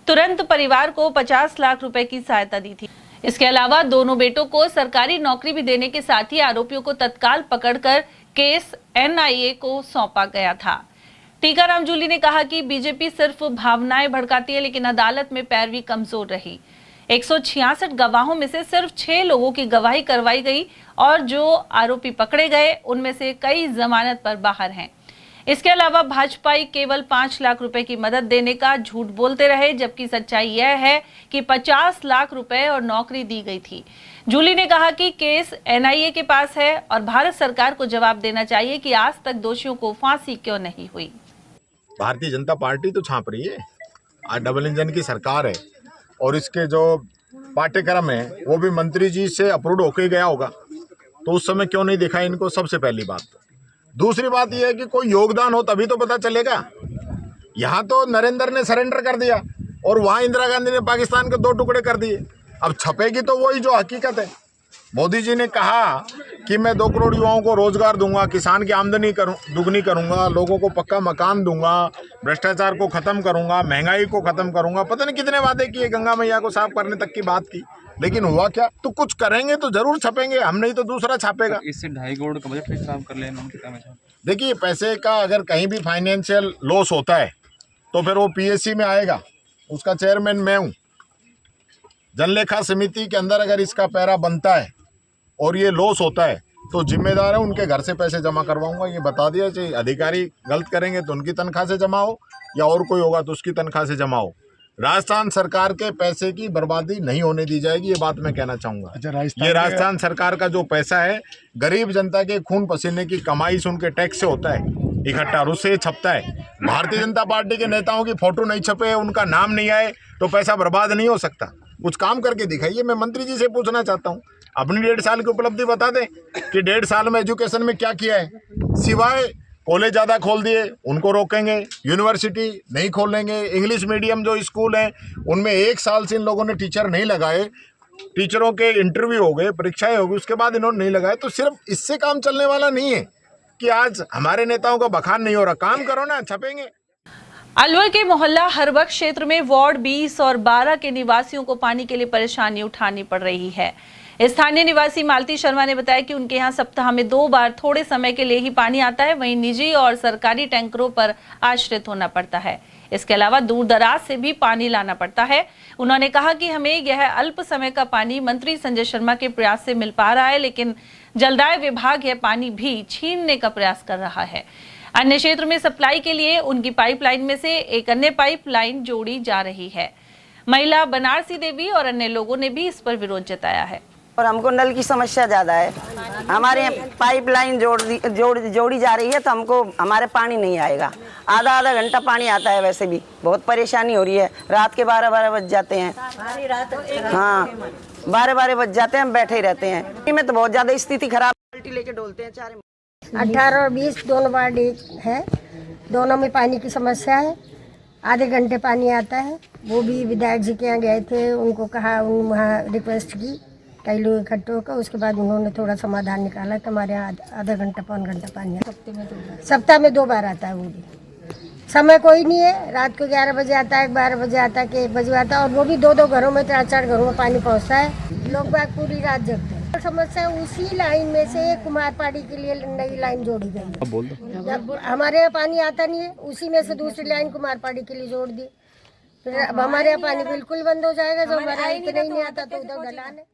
तुरंत परिवार को 50 लाख रुपए की सहायता दी थी। इसके अलावा दोनों बेटों को सरकारी नौकरी भी देने के साथ ही आरोपियों को तत्काल पकड़कर केस NIA को सौंपा गया था। टीकाराम जूली ने कहा कि बीजेपी सिर्फ भावनाएं भड़काती है, लेकिन अदालत में पैरवी कमजोर रही। 166 गवाहों में से सिर्फ 6 लोगों की गवाही करवाई गई और जो आरोपी पकड़े गए उनमें से कई जमानत पर बाहर हैं। इसके अलावा भाजपाई केवल 5 लाख रुपए की मदद देने का झूठ बोलते रहे, जबकि सच्चाई यह है कि 50 लाख रुपए और नौकरी दी गई थी। जूली ने कहा कि केस NIA के पास है और भारत सरकार को जवाब देना चाहिए कि आज तक दोषियों को फांसी क्यों नहीं हुई। भारतीय जनता पार्टी तो छाप रही है, आज डबल इंजन की सरकार है और इसके जो पाठ्यक्रम है वो भी मंत्री जी से अप्रूव होके गया होगा, तो उस समय क्यों नहीं देखा इनको, सबसे पहली बात। दूसरी बात यह है कि कोई योगदान हो तभी तो पता चलेगा। यहाँ तो नरेंद्र ने सरेंडर कर दिया और वहाँ इंदिरा गांधी ने पाकिस्तान के 2 टुकड़े कर दिए। अब छपेगी तो वही जो हकीकत है। मोदी जी ने कहा कि मैं 2 करोड़ युवाओं को रोजगार दूंगा, किसान की आमदनी दुगनी करूंगा, लोगों को पक्का मकान दूंगा, भ्रष्टाचार को खत्म करूंगा, महंगाई को खत्म करूंगा। पता नहीं कितने वादे किए, गंगा मैया को साफ करने तक की बात की। लेकिन हुआ क्या, तो कुछ करेंगे तो जरूर छपेंगे, हम नहीं तो दूसरा छापेगा। इससे 2.5 करोड़ का बजट खराब कर लेना कितना में। देखिए, पैसे का अगर कहीं भी फाइनेंशियल लॉस होता है तो फिर वो पीएससी में आएगा, उसका चेयरमैन मैं हूँ। जनलेखा समिति के अंदर अगर इसका पैरा बनता है और ये लॉस होता है तो जिम्मेदार है उनके घर से पैसे जमा करवाऊंगा। ये बता दिया चाहिए, अधिकारी गलत करेंगे तो उनकी तनख्वाह से जमा हो या और कोई होगा तो उसकी तनख्वाह से जमा हो। राजस्थान सरकार के पैसे की बर्बादी नहीं होने दी जाएगी, ये बात मैं कहना चाहूँगा। ये राजस्थान सरकार का जो पैसा है गरीब जनता के खून पसीने की कमाई से, उनके टैक्स से होता है इकट्ठा, और उससे छपता है। भारतीय जनता पार्टी के नेताओं की फोटो नहीं छपे, उनका नाम नहीं आए तो पैसा बर्बाद नहीं हो सकता। कुछ काम करके दिखाइए। मैं मंत्री जी से पूछना चाहता हूँ, अपनी 1.5 साल की उपलब्धि बता दें कि 1.5 साल में एजुकेशन में क्या किया है। सिवाय कॉलेज ज़्यादा खोल दिए उनको रोकेंगे, यूनिवर्सिटी नहीं खोलेंगे, इंग्लिश मीडियम जो स्कूल हैं उनमें 1 साल से इन लोगों ने टीचर नहीं लगाए, टीचरों के इंटरव्यू हो गए, परीक्षाएं हो गई, उसके बाद इन्होंने नहीं लगाए। तो सिर्फ इससे काम चलने वाला नहीं है कि आज हमारे नेताओं का बखान नहीं हो रहा। काम करो ना, छपेंगे। अलवर के मोहल्ला हरबख्श क्षेत्र में वार्ड 20 और 12 के निवासियों को पानी के लिए परेशानी उठानी पड़ रही है। स्थानीय निवासी मालती शर्मा ने बताया कि उनके यहाँ सप्ताह में 2 बार थोड़े समय के लिए ही पानी आता है, वहीं निजी और सरकारी टैंकरों पर आश्रित होना पड़ता है। इसके अलावा दूर दराज से भी पानी लाना पड़ता है। उन्होंने कहा कि हमें यह अल्प समय का पानी मंत्री संजय शर्मा के प्रयास से मिल पा रहा है, लेकिन जलदाय विभाग यह पानी भी छीनने का प्रयास कर रहा है। अन्य क्षेत्र में सप्लाई के लिए उनकी पाइपलाइन में से एक अन्य पाइपलाइन जोड़ी जा रही है। महिला बनारसी देवी और अन्य लोगों ने भी इस पर विरोध जताया है। और हमको नल की समस्या ज़्यादा है, हमारे पाइपलाइन जोड़ी जा रही है तो हमको हमारे पानी नहीं आएगा। आधा घंटा पानी आता है, वैसे भी बहुत परेशानी हो रही है। रात के 12 बज जाते हैं, हाँ 12 बज जाते हैं, हम बैठे ही रहते हैं। में तो बहुत ज़्यादा स्थिति खराब, बाल्टी लेके डोलते हैं। 18 और 20 दोनों वार्ड है, दोनों में पानी की समस्या है। आधे घंटे पानी आता है, वो भी विधायक जी के यहाँ गए थे, उनको कहा, वहाँ रिक्वेस्ट की कई लोग इकट्ठे होकर, उसके बाद उन्होंने थोड़ा समाधान निकाला कि हमारे यहाँ आधा घंटा पौन घंटा पानी है। सप्ताह में 2 बार आता है, वो भी समय कोई नहीं है। रात को 11 बजे आता है, 12 बजे आता है कि 1 बजे आता है, और वो भी 2-2 घरों में 4-4 घरों में पानी पहुँचता है। लोग बाग पूरी रात जगते हैं। समस्या उसी लाइन में से कुमारपाड़ी के लिए नई लाइन जोड़ी गई है। बोल दो। जब हमारे यहाँ पानी आता नहीं है, उसी में से दूसरी लाइन कुमारपाड़ी के लिए जोड़ दी, फिर अब हमारे यहाँ पानी बिल्कुल बंद हो जाएगा। जब हमारे यहाँ इतना ही नहीं आता तो उधर ढलान है।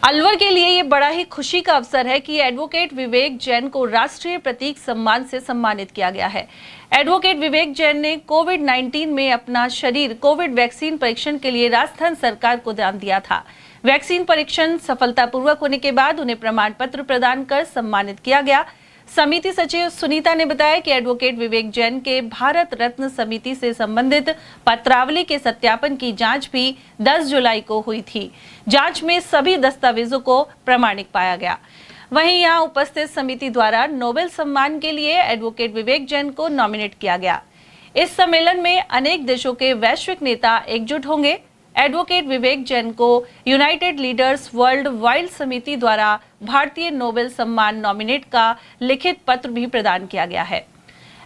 अलवर के लिए ये बड़ा ही खुशी का अवसर है कि एडवोकेट विवेक जैन को राष्ट्रीय प्रतीक सम्मान से सम्मानित किया गया है। एडवोकेट विवेक जैन ने कोविड-19 में अपना शरीर कोविड वैक्सीन परीक्षण के लिए राजस्थान सरकार को दान दिया था। वैक्सीन परीक्षण सफलतापूर्वक होने के बाद उन्हें प्रमाण पत्र प्रदान कर सम्मानित किया गया। समिति सचिव सुनीता ने बताया कि एडवोकेट विवेक जैन के भारत रत्न समिति से संबंधित पत्रावली के सत्यापन की जांच भी 10 जुलाई को हुई थी। जांच में सभी दस्तावेजों को प्रामाणिक पाया गया। वहीं यहां उपस्थित समिति द्वारा नोबेल सम्मान के लिए एडवोकेट विवेक जैन को नॉमिनेट किया गया। इस सम्मेलन में अनेक देशों के वैश्विक नेता एकजुट होंगे। एडवोकेट विवेक जैन को यूनाइटेड लीडर्स वर्ल्ड वाइड समिति द्वारा भारतीय नोबेल सम्मान नॉमिनेट का लिखित पत्र भी प्रदान किया गया है।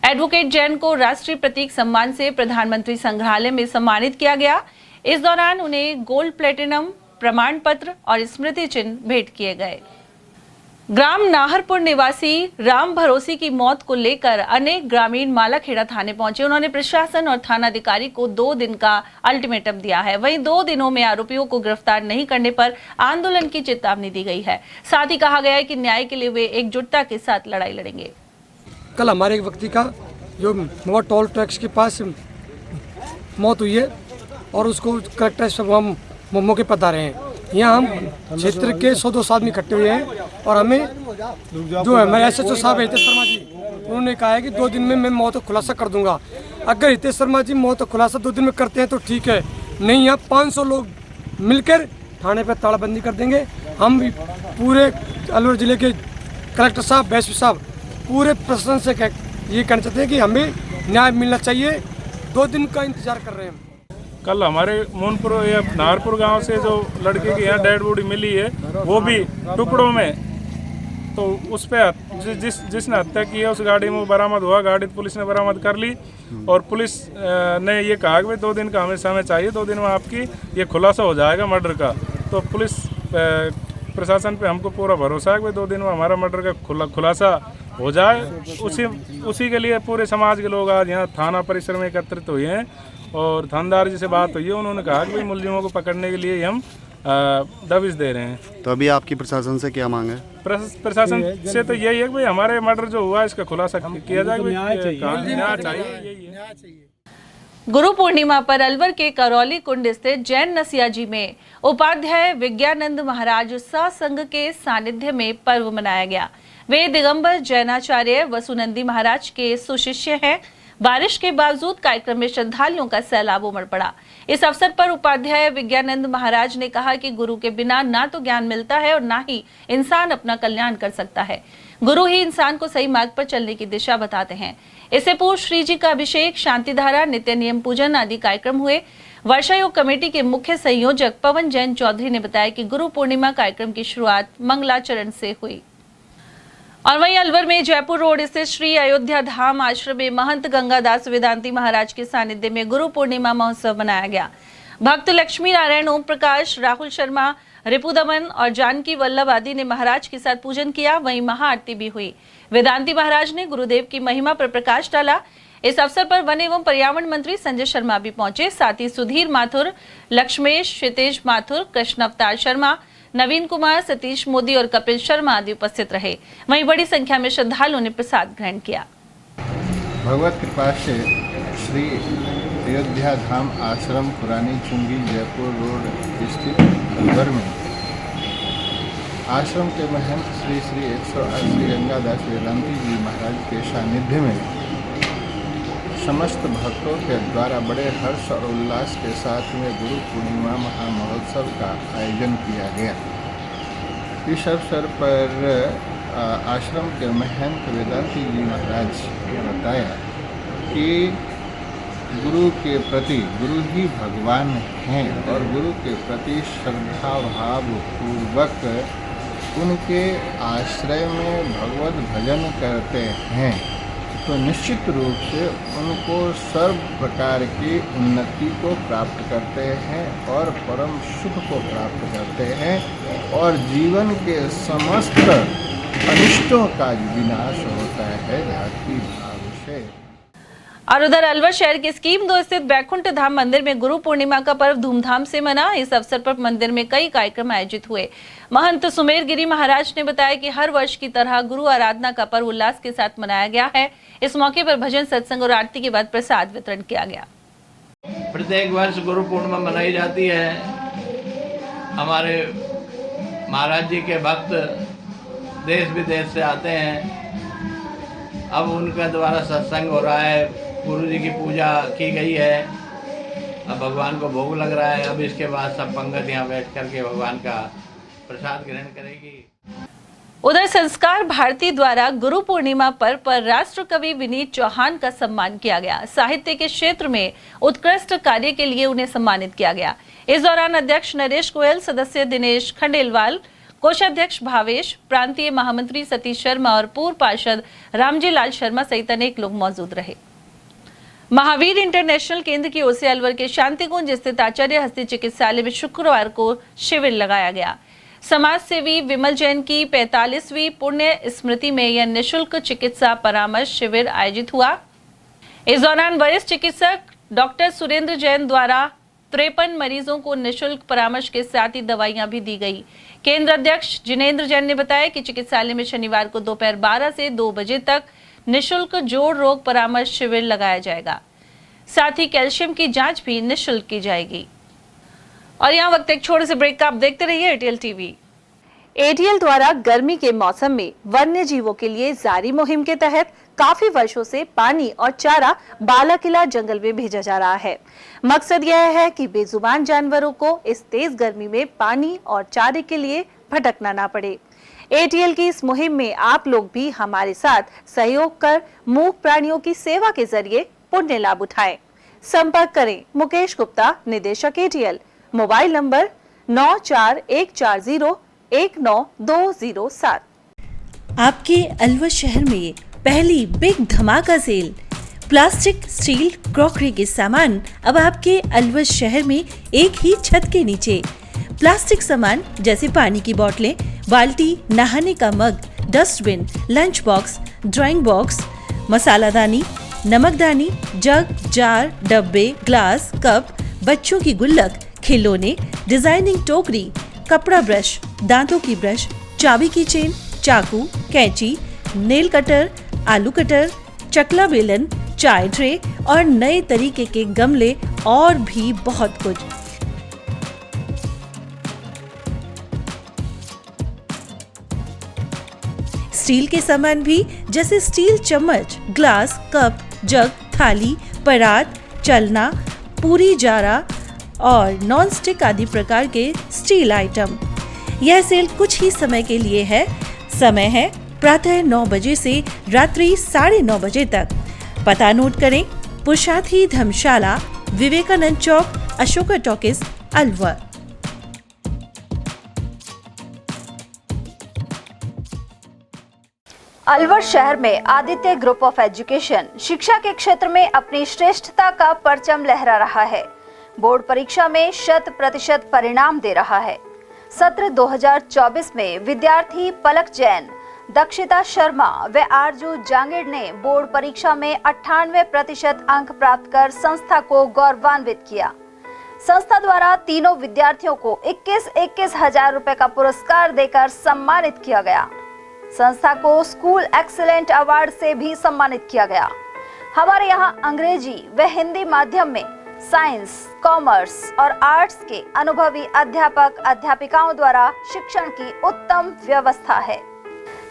एडवोकेट जैन को राष्ट्रीय प्रतीक सम्मान से प्रधानमंत्री संग्रहालय में सम्मानित किया गया। इस दौरान उन्हें गोल्ड प्लेटिनम प्रमाण पत्र और स्मृति चिन्ह भेंट किए गए। ग्राम नाहरपुर निवासी राम भरोसी की मौत को लेकर अनेक ग्रामीण मालाखेड़ा थाने पहुंचे। उन्होंने प्रशासन और थानाधिकारी को 2 दिन का अल्टीमेटम दिया है। वहीं 2 दिनों में आरोपियों को गिरफ्तार नहीं करने पर आंदोलन की चेतावनी दी गई है। साथ ही कहा गया है कि न्याय के लिए वे एकजुटता के साथ लड़ाई लड़ेंगे। कल हमारे एक व्यक्ति का जो मोवा टोल टैक्स के पास मौत हुई है और उसको कलेक्टर सब हम मौके पर बता रहे हैं। यहाँ हम क्षेत्र के 100-200 आदमी इकट्ठे हुए हैं और हमें जो हमारे SHO साहब हितेश शर्मा जी, उन्होंने कहा है कि 2 दिन में मैं मौत का खुलासा कर दूंगा। अगर हितेश शर्मा जी मौत का खुलासा 2 दिन में करते हैं तो ठीक है, नहीं यहाँ 500 लोग मिलकर थाने पर तालाबंदी कर देंगे। हम पूरे अलवर जिले के कलेक्टर साहब, वैश्य साहब, पूरे प्रशासन से ये कहना चाहते हैं कि हमें न्याय मिलना चाहिए। 2 दिन का इंतजार कर रहे हैं। कल हमारे मोनपुर या नाहरपुर गांव से जो लड़के की यहाँ डेड बॉडी मिली है, वो भी टुकड़ों में, तो उस पर जिसने हत्या की है उस गाड़ी में बरामद हुआ। गाड़ी पुलिस ने बरामद कर ली और पुलिस ने ये कहा कि 2 दिन का हमें समय चाहिए, 2 दिन में आपकी ये खुलासा हो जाएगा मर्डर का। तो पुलिस प्रशासन पे हमको पूरा भरोसा है कि 2 दिन में हमारा मर्डर का खुलासा हो जाए। उसी के लिए पूरे समाज के लोग आज यहाँ थाना परिसर में एकत्रित हुए हैं और थानेदार जी से बात हुई है। उन्होंने कहा कि मुलजिमों को पकड़ने के लिए हम दबिश दे रहे हैं। तो अभी आपकी प्रशासन से क्या मांग है? प्रशासन से तो यही है कि भाई हमारे मर्डर जो हुआ इसका खुलासा किया जाए, न्याय चाहिए। गुरु पूर्णिमा पर अलवर के करौली कुंड स्थित जैन नसियाजी में उपाध्याय विज्ञानंद महाराज सत्संग के सानिध्य में पर्व मनाया गया। वे दिगंबर जैनाचार्य वसुनंदी महाराज के सुशिष्य हैं। बारिश के बावजूद कार्यक्रम में श्रद्धालुओं का सैलाब उमड़ पड़ा। इस अवसर पर उपाध्याय विज्ञानंद महाराज ने कहा कि गुरु के बिना ना तो ज्ञान मिलता है और ना ही इंसान अपना कल्याण कर सकता है। गुरु ही इंसान को सही मार्ग पर चलने की दिशा बताते हैं। इससे पूर्व श्री जी का अभिषेक, शांति धारा, नित्य नियम पूजन आदि कार्यक्रम हुए। वर्षा योग कमेटी के मुख्य संयोजक पवन जैन चौधरी ने बताया कि गुरु पूर्णिमा कार्यक्रम की शुरुआत मंगलाचरण से हुई। और वहीं अलवर में जयपुर रोड स्थित श्री अयोध्या धाम आश्रम में महंत गंगादास वेदांती महाराज के सानिध्य में गुरु पूर्णिमा महोत्सव मनाया गया। भक्त लक्ष्मी नारायण, ओम प्रकाश, राहुल शर्मा, रिपुदमन और जानकी वल्लभ आदि ने महाराज के साथ पूजन किया। वहीं महाआरती भी हुई। वेदांती महाराज ने गुरुदेव की महिमा पर प्रकाश डाला। इस अवसर पर वन एवं पर्यावरण मंत्री संजय शर्मा भी पहुंचे। साथ ही सुधीर माथुर, लक्ष्मेश, क्षितेज माथुर, कृष्ण अवतार शर्मा, नवीन कुमार, सतीश मोदी और कपिल शर्मा आदि उपस्थित रहे। वहीं बड़ी संख्या में श्रद्धालुओं ने प्रसाद ग्रहण किया। भगवत कृपा से श्री अयोध्या धाम आश्रम पुरानी चुंगी जयपुर रोड स्थित अलवर में आश्रम के महंत श्री 180 गंगादास वेदांती जी महाराज के सानिध्य में समस्त भक्तों के द्वारा बड़े हर्ष और उल्लास के साथ में गुरु पूर्णिमा महामहोत्सव का आयोजन किया गया। इस अवसर पर आश्रम के महंत वेदांती जी महाराज ने बताया कि गुरु के प्रति, गुरु ही भगवान हैं और गुरु के प्रति श्रद्धा भाव पूर्वक उनके आश्रय में भगवत भजन करते हैं तो निश्चित रूप से उनको सर्व प्रकार की उन्नति को प्राप्त करते हैं और परम सुख को प्राप्त करते हैं और जीवन के समस्त अनिष्टों का विनाश होता है भक्ति भाव से। और उधर अलवर शहर के स्कीम 2 स्थित बैकुंठ धाम मंदिर में गुरु पूर्णिमा का पर्व धूमधाम से मना। इस अवसर पर मंदिर में कई कार्यक्रम आयोजित हुए। महंत सुमेर गिरी महाराज ने बताया कि हर वर्ष की तरह गुरु आराधना का पर्व उल्लास के साथ मनाया गया है। इस मौके पर भजन, सत्संग और आरती के बाद प्रसाद वितरण किया गया। प्रत्येक वर्ष गुरु पूर्णिमा मनाई जाती है। हमारे महाराज जी के भक्त देश विदेश से आते हैं। अब उनके द्वारा सत्संग हो रहा है, गुरु जी की पूजा की गई है, अब भगवान को भोग लग रहा है। अब इसके बाद सब पंगत यहाँ बैठ करके भगवान का प्रसाद ग्रहण करेगी। उधर संस्कार भारती द्वारा गुरु पूर्णिमा पर राष्ट्र कवि विनीत चौहान का सम्मान किया गया। साहित्य के क्षेत्र में उत्कृष्ट कार्य के लिए उन्हें सम्मानित किया गया। इस दौरान अध्यक्ष नरेश गोयल, सदस्य दिनेश खंडेलवाल, कोषाध्यक्ष भावेश, प्रांतीय महामंत्री सतीश शर्मा और पूर्व पार्षद रामजी लाल शर्मा सहित अनेक लोग मौजूद रहे। महावीर इंटरनेशनल केंद्र की ओर से अलवर के शांतिकुंज स्थित आचार्य हस्ती चिकित्सालय में शुक्रवार को शिविर लगाया गया। समाज सेवी विमल जैन की 45वीं पुण्य स्मृति में यह निःशुल्क चिकित्सा परामर्श शिविर आयोजित हुआ। इस दौरान वरिष्ठ चिकित्सक डॉक्टर सुरेंद्र जैन द्वारा 53 मरीजों को निःशुल्क परामर्श के साथ ही दवाइयां भी दी गई। केंद्र अध्यक्ष जिनेंद्र जैन ने बताया कि चिकित्सालय में शनिवार को दोपहर 12 से 2 बजे तक निःशुल्क जोड़ रोग परामर्श शिविर लगाया जाएगा। साथ ही कैल्शियम की जांच भी निःशुल्क की जाएगी। और यहाँ वक्त एक छोटे से ब्रेक का, आप देखते रहिए एटीएल टीवी। एटीएल द्वारा गर्मी के मौसम में वन्य जीवों के लिए जारी मुहिम के तहत काफी वर्षों से पानी और चारा बालाकिला जंगल में भेजा जा रहा है। मकसद यह है कि बेजुबान जानवरों को इस तेज गर्मी में पानी और चारे के लिए भटकना ना पड़े। एटीएल की इस मुहिम में आप लोग भी हमारे साथ सहयोग कर मूक प्राणियों की सेवा के जरिए पुण्य लाभ उठाएं। संपर्क करें मुकेश गुप्ता, निदेशक एटीएल, मोबाइल नंबर 9414019207। आपके अलवर शहर में पहली बिग धमाका सेल। प्लास्टिक, स्टील, क्रॉकरी के सामान अब आपके अलवर शहर में एक ही छत के नीचे। प्लास्टिक सामान जैसे पानी की बोतलें, बाल्टी, नहाने का mug, dustbin, lunch box, drawing box, मसालादानी, नमकदानी, जग, जार, डब्बे, ग्लास, कप, बच्चों की गुल्लक, खिलौने, डिजाइनिंग टोकरी, कपड़ा ब्रश, दांतों की ब्रश, चाबी की चेन, चाकू, कैंची, नेल कटर, आलू कटर, चकला बेलन, चाय ट्रे और नए तरीके के गमले और भी बहुत कुछ। स्टील के सामान भी जैसे स्टील चम्मच, ग्लास, कप, जग, थाली, परात, चलना, पूरी जारा और नॉन स्टिक आदि प्रकार के स्टील आइटम। यह सेल कुछ ही समय के लिए है। समय है प्रातः 9 बजे से रात्रि 9:30 बजे तक। पता नोट करें, पुरुषार्थी धर्मशाला, विवेकानंद चौक, अशोका टॉकीज, अलवर। अलवर शहर में आदित्य ग्रुप ऑफ एजुकेशन शिक्षा के क्षेत्र में अपनी श्रेष्ठता का परचम लहरा रहा है। बोर्ड परीक्षा में 100% परिणाम दे रहा है। सत्र 2024 में विद्यार्थी पलक जैन, दक्षिता शर्मा व आरजू जांगीर ने बोर्ड परीक्षा में 98% अंक प्राप्त कर संस्था को गौरवान्वित किया। संस्था द्वारा तीनों विद्यार्थियों को 21-21 हजार रुपए का पुरस्कार देकर सम्मानित किया गया। संस्था को स्कूल एक्सीलेंट अवार्ड से भी सम्मानित किया गया। हमारे यहाँ अंग्रेजी व हिंदी माध्यम में साइंस, कॉमर्स और आर्ट्स के अनुभवी अध्यापक अध्यापिकाओं द्वारा शिक्षण की उत्तम व्यवस्था है।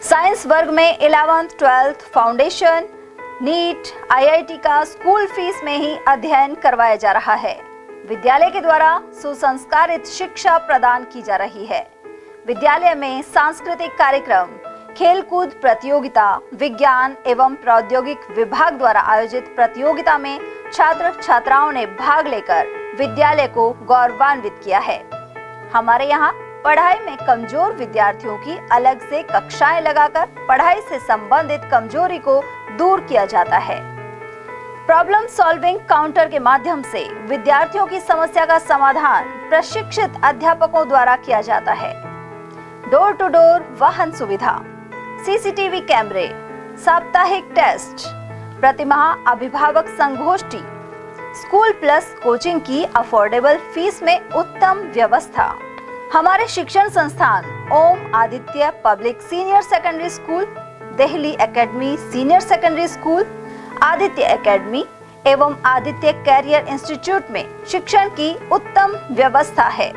साइंस वर्ग में 11th, 12th foundation, NEET, IIT का स्कूल फीस में ही अध्ययन करवाया जा रहा है। विद्यालय के द्वारा सुसंस्कारित शिक्षा प्रदान की जा रही है। विद्यालय में सांस्कृतिक कार्यक्रम, खेलकूद प्रतियोगिता, विज्ञान एवं प्रौद्योगिक विभाग द्वारा आयोजित प्रतियोगिता में छात्र छात्राओं ने भाग लेकर विद्यालय को गौरवान्वित किया है। हमारे यहाँ पढ़ाई में कमजोर विद्यार्थियों की अलग से कक्षाएं लगाकर पढ़ाई से संबंधित कमजोरी को दूर किया जाता है। प्रॉब्लम सॉल्विंग काउंटर के माध्यम से विद्यार्थियों की समस्या का समाधान प्रशिक्षित अध्यापकों द्वारा किया जाता है। डोर टू डोर वाहन सुविधा, CCTV कैमरे, साप्ताहिक टेस्ट, प्रतिमाह अभिभावक संगोष्ठी, स्कूल प्लस कोचिंग की अफोर्डेबल फीस में उत्तम व्यवस्था। हमारे शिक्षण संस्थान Om Aditya public senior secondary school, Delhi academy senior secondary school, Aditya academy एवं आदित्य कैरियर इंस्टीट्यूट में शिक्षण की उत्तम व्यवस्था है।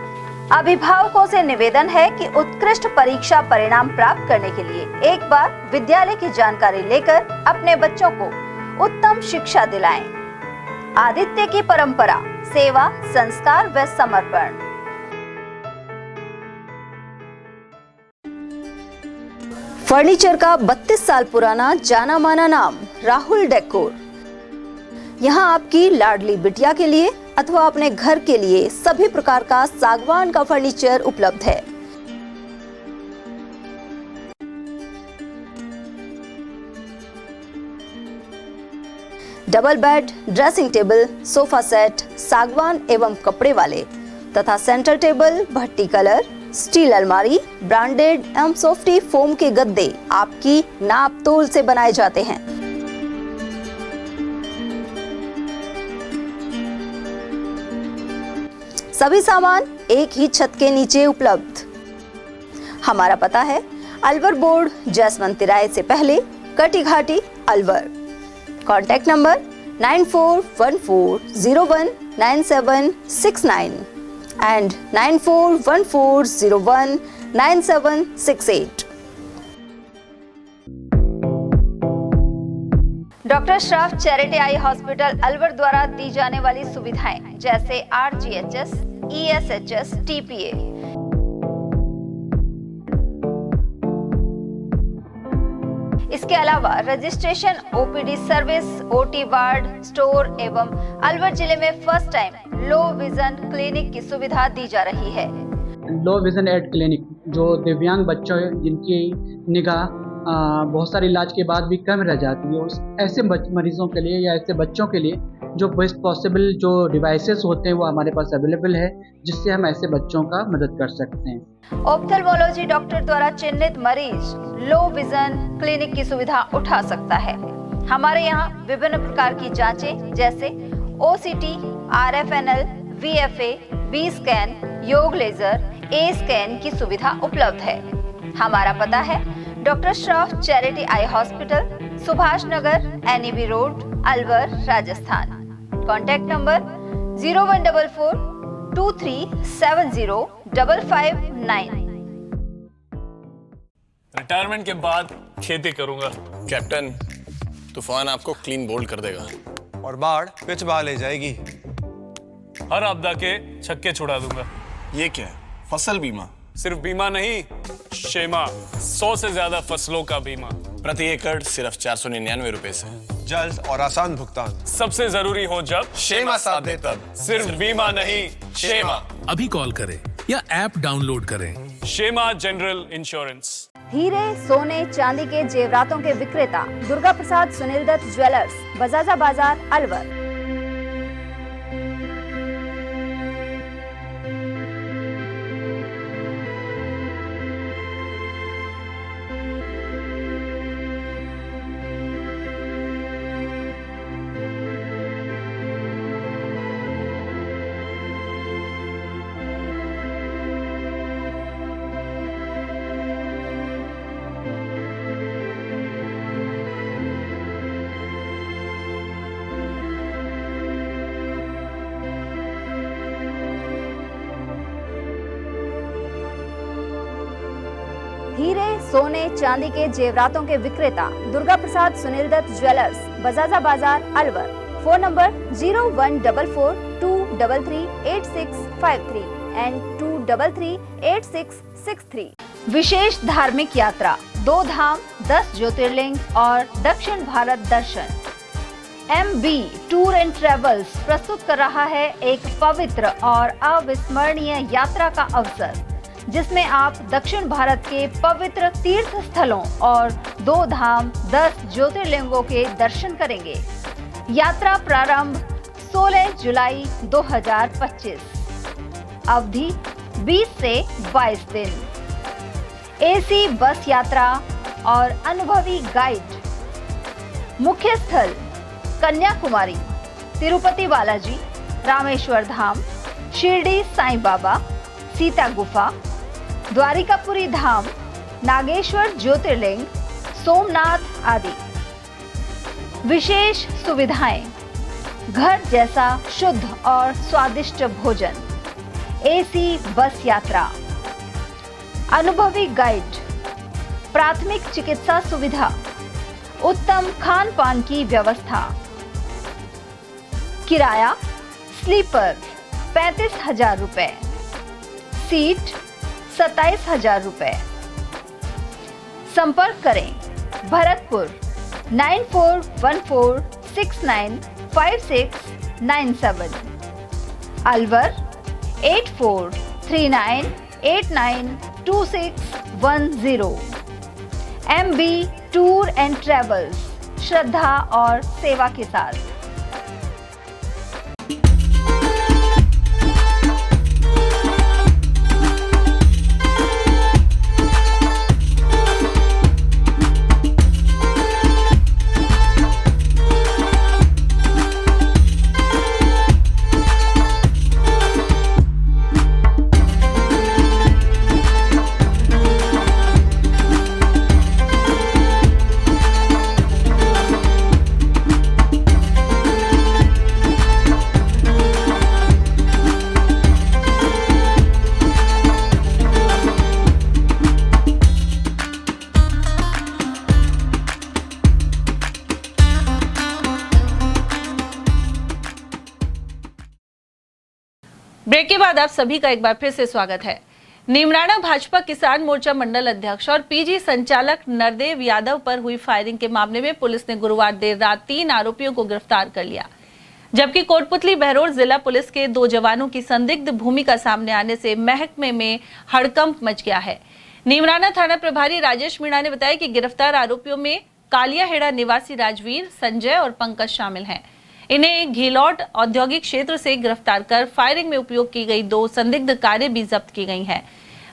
अभिभावकों से निवेदन है कि उत्कृष्ट परीक्षा परिणाम प्राप्त करने के लिए एक बार विद्यालय की जानकारी लेकर अपने बच्चों को उत्तम शिक्षा दिलाएं। आदित्य की परंपरा, सेवा, संस्कार व समर्पण। फर्नीचर का 32 साल पुराना जाना माना नाम राहुल डेकोर। यहाँ आपकी लाडली बिटिया के लिए अथवा अपने घर के लिए सभी प्रकार का सागवान का फर्नीचर उपलब्ध है। Double bed, dressing table, sofa set सागवान एवं कपड़े वाले तथा सेंटर टेबल, भट्टी कलर, स्टील अलमारी, ब्रांडेड एवं सॉफ्टी फोम के गद्दे आपकी नाप तोल से बनाए जाते हैं। सभी सामान एक ही छत के नीचे उपलब्ध। हमारा पता है अलवर बोर्ड, जसवंत तिराहे से पहले, Kati Ghati, Alwar. Contact number 9414019769 and 9414019768। Doctor Shroff charity eye hospital Alwar द्वारा दी जाने वाली सुविधाएं जैसे RGHS, ESHS, TPA। इसके अलावा registration, OPD service, OT ward, store एवं अलवर जिले में first time low vision clinic की सुविधा दी जा रही है। लो विजन एड क्लिनिक जो दिव्यांग बच्चों जिनकी निगाह बहुत सारे इलाज के बाद भी कम रह जाती है, ऐसे मरीजों के लिए या ऐसे बच्चों के लिए जो बेस्ट पॉसिबल जो डिवाइसेस होते हैं वो हमारे पास अवेलेबल है, जिससे हम ऐसे बच्चों का मदद कर सकते हैं। ऑप्थेल्मोलॉजी डॉक्टर द्वारा चिन्हित मरीज लो विजन क्लिनिक की सुविधा उठा सकता है। हमारे यहाँ विभिन्न प्रकार की जांचें जैसे OCT, RFNL, VFA, B scan, योग लेजर, A स्कैन की सुविधा उपलब्ध है। हमारा पता है doctor Shroff charity eye hospital, Subhash Nagar, NEB road, Alwar, Rajasthan. Contact number 0144 2370 559। Retirement के बाद खेती करूंगा। कैप्टन, तूफान आपको क्लीन बोल्ड कर देगा और बाढ़ पिच बहा ले जाएगी। हर आपदा के छक्के छुड़ा दूंगा। ये क्या है? फसल बीमा? सिर्फ बीमा नहीं, शेमा, 100 से ज्यादा फसलों का बीमा, प्रति एकड़ सिर्फ 499 रुपए से। जल्द और आसान भुगतान, सबसे जरूरी हो जब शेमा साथ दे तब। सिर्फ बीमा नहीं, शेमा। अभी कॉल करें या ऐप डाउनलोड करें। शेमा जनरल इंश्योरेंस। हीरे, सोने, चांदी के जेवरातों के विक्रेता दुर्गा प्रसाद सुनील दत्त ज्वेलर्स, बजाजा बाजार, अलवर। हीरे, सोने, चांदी के जेवरातों के विक्रेता Durga Prasad Sunil Dutt jewellers, Bajaja Bazar, Alwar. Phone number 0144233863 and 2338663। विशेष धार्मिक यात्रा, 2 धाम, 10 ज्योतिर्लिंग और दक्षिण भारत दर्शन। MB टूर एंड ट्रेवल्स प्रस्तुत कर रहा है एक पवित्र और अविस्मरणीय यात्रा का अवसर, जिसमें आप दक्षिण भारत के पवित्र तीर्थ स्थलों और 2 धाम, 10 ज्योतिर्लिंगों के दर्शन करेंगे। यात्रा प्रारंभ 16 जुलाई 2025, अवधि 20 से 22 दिन। AC बस यात्रा और अनुभवी गाइड। मुख्य स्थल कन्याकुमारी, तिरुपति बालाजी, रामेश्वर धाम, शिरडी साईं बाबा, सीता गुफा, द्वारिकापुरी धाम, नागेश्वर ज्योतिर्लिंग, सोमनाथ आदि। विशेष सुविधाएं, घर जैसा शुद्ध और स्वादिष्ट भोजन, AC बस यात्रा, अनुभवी गाइड, प्राथमिक चिकित्सा सुविधा, उत्तम खान पान की व्यवस्था। किराया स्लीपर 35,000 रुपए, सीट 27,000 रुपए। संपर्क करें Bharatpur 9414695697, Alwar 8439892610। MB tour and travels, श्रद्धा और सेवा के साथ। ब्रेक के बाद आप सभी का एक बार फिर से स्वागत है। नीमराणा भाजपा किसान मोर्चा मंडल अध्यक्ष और पीजी संचालक नरदेव यादव पर हुई फायरिंग के मामले में पुलिस ने गुरुवार देर रात 3 आरोपियों को गिरफ्तार कर लिया, जबकि कोटपुतली बहरोड जिला पुलिस के 2 जवानों की संदिग्ध भूमिका सामने आने से महकमे में हड़कंप मच गया है। नीमराणा थाना प्रभारी राजेश मीणा ने बताया कि गिरफ्तार आरोपियों में कालियाहेड़ा निवासी राजवीर, संजय और पंकज शामिल हैं। इन्हें घिलौट औद्योगिक क्षेत्र से गिरफ्तार कर फायरिंग में उपयोग की गई 2 संदिग्ध कारें भी जब्त की गई हैं।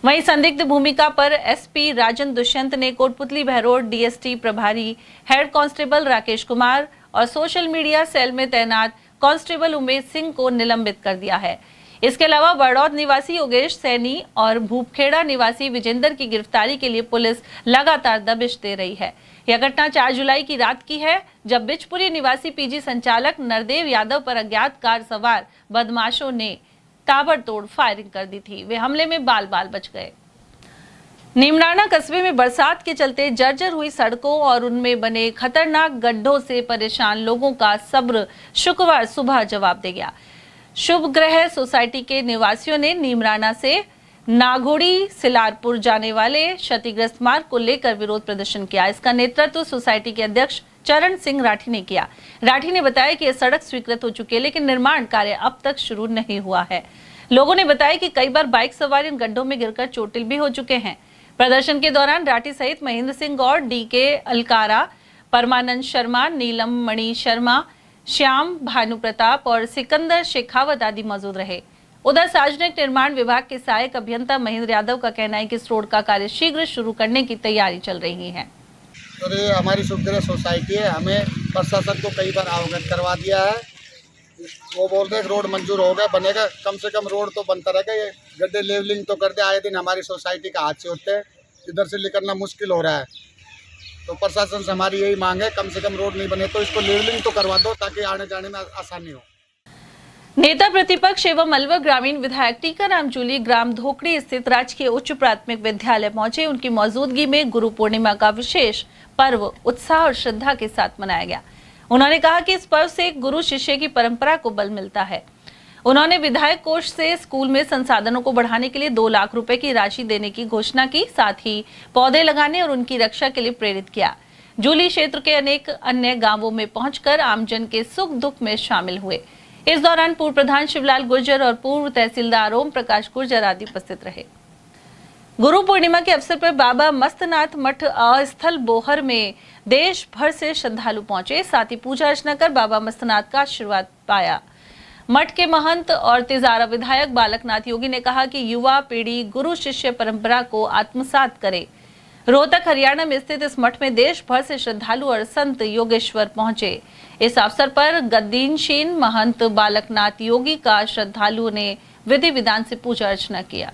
वहीं संदिग्ध भूमिका पर एसपी राजन दुष्यंत ने कोटपुतली बहरोड डीएसटी प्रभारी हेड कांस्टेबल राकेश कुमार और सोशल मीडिया सेल में तैनात कांस्टेबल उमेश सिंह को निलंबित कर दिया है। इसके अलावा बड़ौद निवासी योगेश सैनी और भूपखेड़ा निवासी विजेंद्र की गिरफ्तारी के लिए पुलिस लगातार दबिश दे रही है। यह घटना 4 जुलाई की रात की है, जब बिचपुरी निवासी पीजी संचालक नरदेव यादव पर अज्ञात कार सवार बदमाशों ने ताबड़तोड़ फायरिंग कर दी थी। वे हमले में बाल बाल बच गए। नीमराना कस्बे में बरसात के चलते जर्जर हुई सड़कों और उनमें बने खतरनाक गड्ढों से परेशान लोगों का सब्र शुक्रवार सुबह जवाब दे गया। शुभ ग्रह सोसाइटी के निवासियों ने नीमराना से नागोड़ी सिलारपुर जाने वाले क्षतिग्रस्त मार्ग को लेकर विरोध प्रदर्शन किया। इसका नेतृत्व सोसाइटी के अध्यक्ष चरण सिंह राठी ने किया। राठी ने बताया कि यह सड़क स्वीकृत हो चुकी है, लेकिन निर्माण कार्य अब तक शुरू नहीं हुआ है। लोगों ने बताया कि कई बार बाइक सवार इन गड्ढों में गिरकर चोटिल भी हो चुके हैं। प्रदर्शन के दौरान राठी सहित महेंद्र सिंह गौड़, डीके अलकारा, परमानंद शर्मा, नीलम मणि शर्मा, श्याम भानु प्रताप और सिकंदर शेखावत आदि मौजूद रहे। उधर सार्वजनिक निर्माण विभाग के सहायक अभियंता महेंद्र यादव का कहना है कि इस रोड का कार्य शीघ्र शुरू करने की तैयारी चल रही है। तो ये हमारी शुभग्रह सोसाइटी है, हमें प्रशासन को कई बार अवगत करवा दिया है। वो बोल रहे रोड मंजूर हो गया, बनेगा, कम से कम रोड तो बनता रहेगा। ये गड्ढे लेवलिंग तो कर दे, आए दिन हमारी सोसाइटी का हादसे होते हैं, इधर से निकलना मुश्किल हो रहा है। तो प्रशासन से हमारी यही मांग है, कम से कम रोड नहीं बने तो इसको लेवलिंग तो करवा दो, ताकि आने जाने में आसानी हो। नेता प्रतिपक्ष एवं अलवर ग्रामीण विधायक टीकाराम जूली ग्राम धोकड़ी स्थित राजकीय उच्च प्राथमिक विद्यालय पहुंचे। उनकी मौजूदगी में गुरु पूर्णिमा का विशेष पर्व उत्साह और श्रद्धा के साथ मनाया गया। उन्होंने कहा कि इस पर्व से गुरु शिष्य की परंपरा को बल मिलता है। उन्होंने विधायक कोष से स्कूल में संसाधनों को बढ़ाने के लिए 2 लाख रुपए की राशि देने की घोषणा की, साथ ही पौधे लगाने और उनकी रक्षा के लिए प्रेरित किया। जूली क्षेत्र के अनेक अन्य गांवों में पहुंचकर आमजन के सुख दुख में शामिल हुए। इस दौरान पूर्व प्रधान शिवलाल गुर्जर और पूर्व तहसीलदार ओम प्रकाश गुर्जर आदि उपस्थित रहे। गुरु पूर्णिमा के अवसर पर बाबा मस्तनाथ मठ अस्थल बोहर में देश भर से श्रद्धालु पहुंचे, साथ ही पूजा अर्चना कर बाबा मस्तनाथ का आशीर्वाद पाया। मठ के महंत और तिजारा विधायक बालकनाथ योगी ने कहा कि युवा पीढ़ी गुरु शिष्य परंपरा को आत्मसात करे। रोहतक हरियाणा में स्थित इस मठ में देश भर से श्रद्धालु और संत योगेश्वर पहुंचे। इस अवसर पर गद्दीनशीन महंत बालकनाथ योगी का श्रद्धालुओं ने विधि विधान से पूजा अर्चना किया।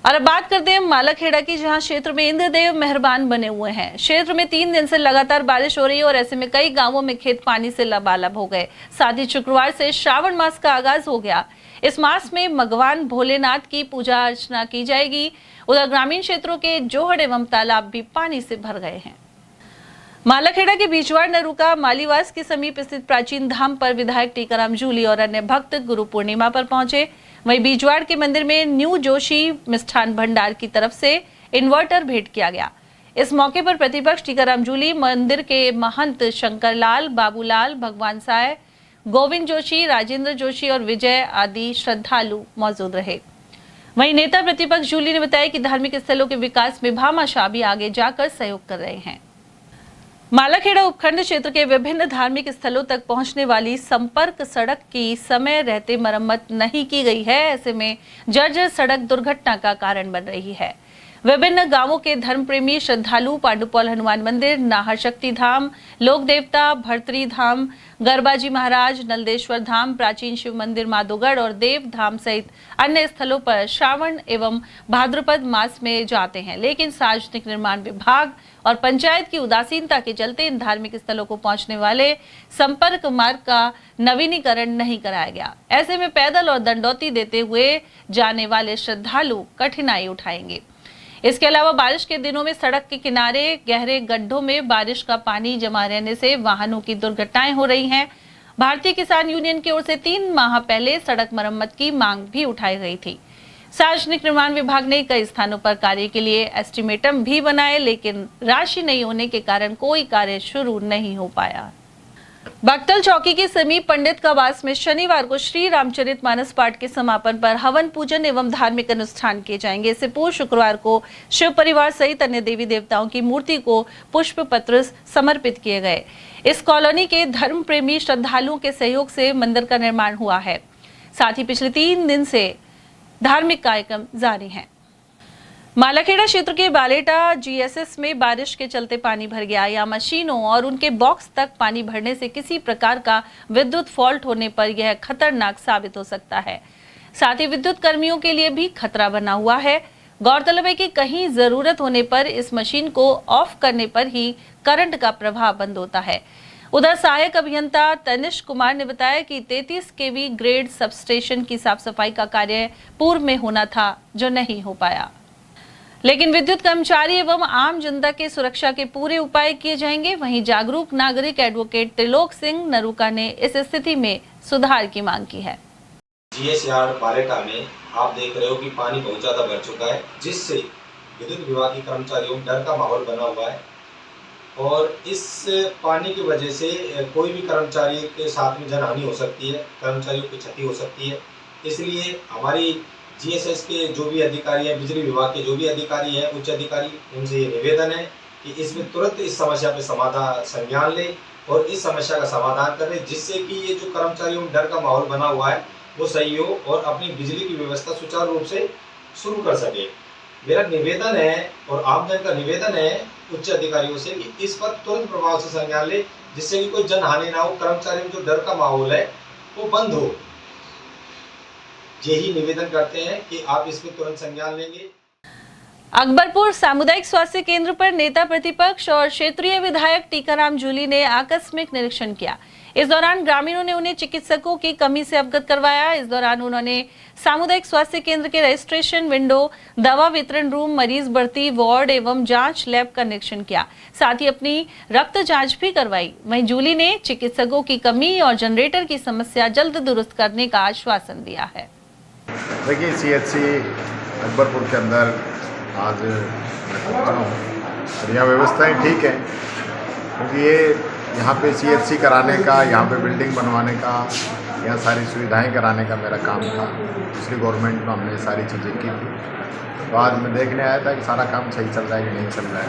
और अब बात करते हैं मालाखेड़ा की, जहां क्षेत्र में इंद्रदेव मेहरबान बने हुए हैं। क्षेत्र में 3 दिन से लगातार बारिश हो रही है और ऐसे में कई गांवों में खेत पानी से लबालब हो गए। साथ ही शुक्रवार से श्रावण मास का आगाज हो गया। इस मास में भगवान भोलेनाथ की पूजा अर्चना की जाएगी। उधर ग्रामीण क्षेत्रों के जोहड़ एवं तालाब भी पानी से भर गए हैं। मालाखेड़ा के बीचवाड़ नरुका मालीवास के समीप स्थित प्राचीन धाम पर विधायक टीकाराम जूली और अन्य भक्त गुरु पूर्णिमा पर पहुंचे। वहीं बीजवाड़ के मंदिर में न्यू जोशी मिष्ठान भंडार की तरफ से इन्वर्टर भेंट किया गया। इस मौके पर प्रतिपक्ष टीकाराम जूली, मंदिर के महंत शंकरलाल, बाबूलाल, भगवान साय, गोविंद जोशी, राजेंद्र जोशी और विजय आदि श्रद्धालु मौजूद रहे। वहीं नेता प्रतिपक्ष जूली ने बताया कि धार्मिक स्थलों के विकास में भामाशाह भी आगे जाकर सहयोग कर रहे हैं। मालाखेड़ा उपखंड क्षेत्र के विभिन्न धार्मिक स्थलों तक पहुंचने वाली संपर्क सड़क की समय रहते मरम्मत नहीं की गई है। ऐसे में जर्जर सड़क दुर्घटना का कारण बन रही है। विभिन्न गांवों के धर्मप्रेमी श्रद्धालु पांडुपौल हनुमान मंदिर, नाहर शक्ति धाम, लोक देवता भर्तरी धाम, गरबाजी महाराज, नलदेश्वर धाम, प्राचीन शिव मंदिर माधोगढ़ और देव धाम सहित अन्य स्थलों पर श्रावण एवं भाद्रपद मास में जाते हैं, लेकिन सार्वजनिक निर्माण विभाग और पंचायत की उदासीनता के चलते इन धार्मिक स्थलों को पहुंचने वाले संपर्क मार्ग का नवीनीकरण नहीं कराया गया। ऐसे में पैदल और दंडौती देते हुए जाने वाले श्रद्धालु कठिनाई उठाएंगे। इसके अलावा बारिश के दिनों में सड़क के किनारे गहरे गड्ढों में बारिश का पानी जमा रहने से वाहनों की दुर्घटनाएं हो रही हैं। भारतीय किसान यूनियन की ओर से 3 माह पहले सड़क मरम्मत की मांग भी उठाई गई थी। सार्वजनिक निर्माण विभाग ने कई स्थानों पर कार्य के लिए एस्टीमेटम भी बनाए, लेकिन राशि नहीं होने के कारण कोई कार्य शुरू नहीं हो पाया। बक्तल चौकी के समीप पंडित कावास में शनिवार को श्री रामचरितमानस पाठ के समापन पर हवन पूजन एवं धार्मिक अनुष्ठान किए जाएंगे। इससे पूर्व शुक्रवार को शिव परिवार सहित अन्य देवी देवताओं की मूर्ति को पुष्प पत्र समर्पित किए गए। इस कॉलोनी के धर्म प्रेमी श्रद्धालुओं के सहयोग से मंदिर का निर्माण हुआ है। साथ ही पिछले 3 दिन से धार्मिक कार्यक्रम जारी हैं। मालाखेड़ा क्षेत्र के बालेटा जीएसएस में बारिश के चलते पानी भर गया। या मशीनों और उनके बॉक्स तक पानी भरने से किसी प्रकार का विद्युत फॉल्ट होने पर यह खतरनाक साबित हो सकता है। साथ ही विद्युत कर्मियों के लिए भी खतरा बना हुआ है। गौरतलब है कि कहीं जरूरत होने पर इस मशीन को ऑफ करने पर ही करंट का प्रवाह बंद होता है। उधर सहायक अभियंता तनिष्क कुमार ने बताया कि 33 केवी ग्रेड सबस्टेशन की साफ सफाई का कार्य पूर्व में होना था, जो नहीं हो पाया। लेकिन विद्युत कर्मचारी एवं आम जनता के सुरक्षा के पूरे उपाय किए जाएंगे। वहीं जागरूक नागरिक एडवोकेट त्रिलोक सिंह नरूका ने इस स्थिति में सुधार की मांग की है। जीएस यार्ड बालेटा में आप देख रहे हो कि पानी बहुत ज्यादा भर चुका है, जिससे विद्युत विभाग के कर्मचारियों में डर का माहौल बना हुआ है और इस पानी की वजह से कोई भी कर्मचारी के साथ में जनहानि हो सकती है, कर्मचारियों की क्षति हो सकती है। इसलिए हमारी जीएसएस के जो भी अधिकारी हैं, बिजली विभाग के जो भी अधिकारी हैं, उच्च अधिकारी, उनसे ये निवेदन है कि इसमें तुरंत इस समस्या पे समाधान संज्ञान ले और इस समस्या का समाधान करें, जिससे कि ये जो कर्मचारियों में डर का माहौल बना हुआ है वो सही हो और अपनी बिजली की व्यवस्था सुचारू रूप से शुरू कर सके। मेरा निवेदन है और आमजन का निवेदन है उच्च अधिकारियों से कि इस पर तुरंत प्रभाव से संज्ञान ले, जिससे कि कोई जनहानि ना हो, कर्मचारियों में जो डर का माहौल है वो बंद हो। यही निवेदन करते हैं कि आप इस पर तुरंत संज्ञान लेंगे। अकबरपुर सामुदायिक स्वास्थ्य केंद्र पर नेता प्रतिपक्ष और क्षेत्रीय विधायक टीकाराम जूली ने आकस्मिक निरीक्षण किया। इस दौरान ग्रामीणों ने उन्हें चिकित्सकों की कमी से अवगत करवाया। इस दौरान उन्होंने सामुदायिक स्वास्थ्य केंद्र के रजिस्ट्रेशन विंडो, दवा वितरण रूम, मरीज भर्ती वार्ड एवं जांच लैब का निरीक्षण किया। साथ ही अपनी रक्त जांच भी करवाई। वहीं जूली ने चिकित्सकों की कमी और जनरेटर की समस्या जल्द दुरुस्त करने का आश्वासन दिया है। देखिए, सीएचसी अकबरपुर के अंदर आज यहाँ व्यवस्थाएं ठीक है, क्योंकि ये यहाँ पे सीएचसी कराने का, यहाँ पे बिल्डिंग बनवाने का, यहाँ सारी सुविधाएं कराने का मेरा काम था। पिछली गवर्नमेंट में हमने सारी चीज़ें की थी, तो आज मैं देखने आया था कि सारा काम सही चल रहा है कि नहीं चल रहा है।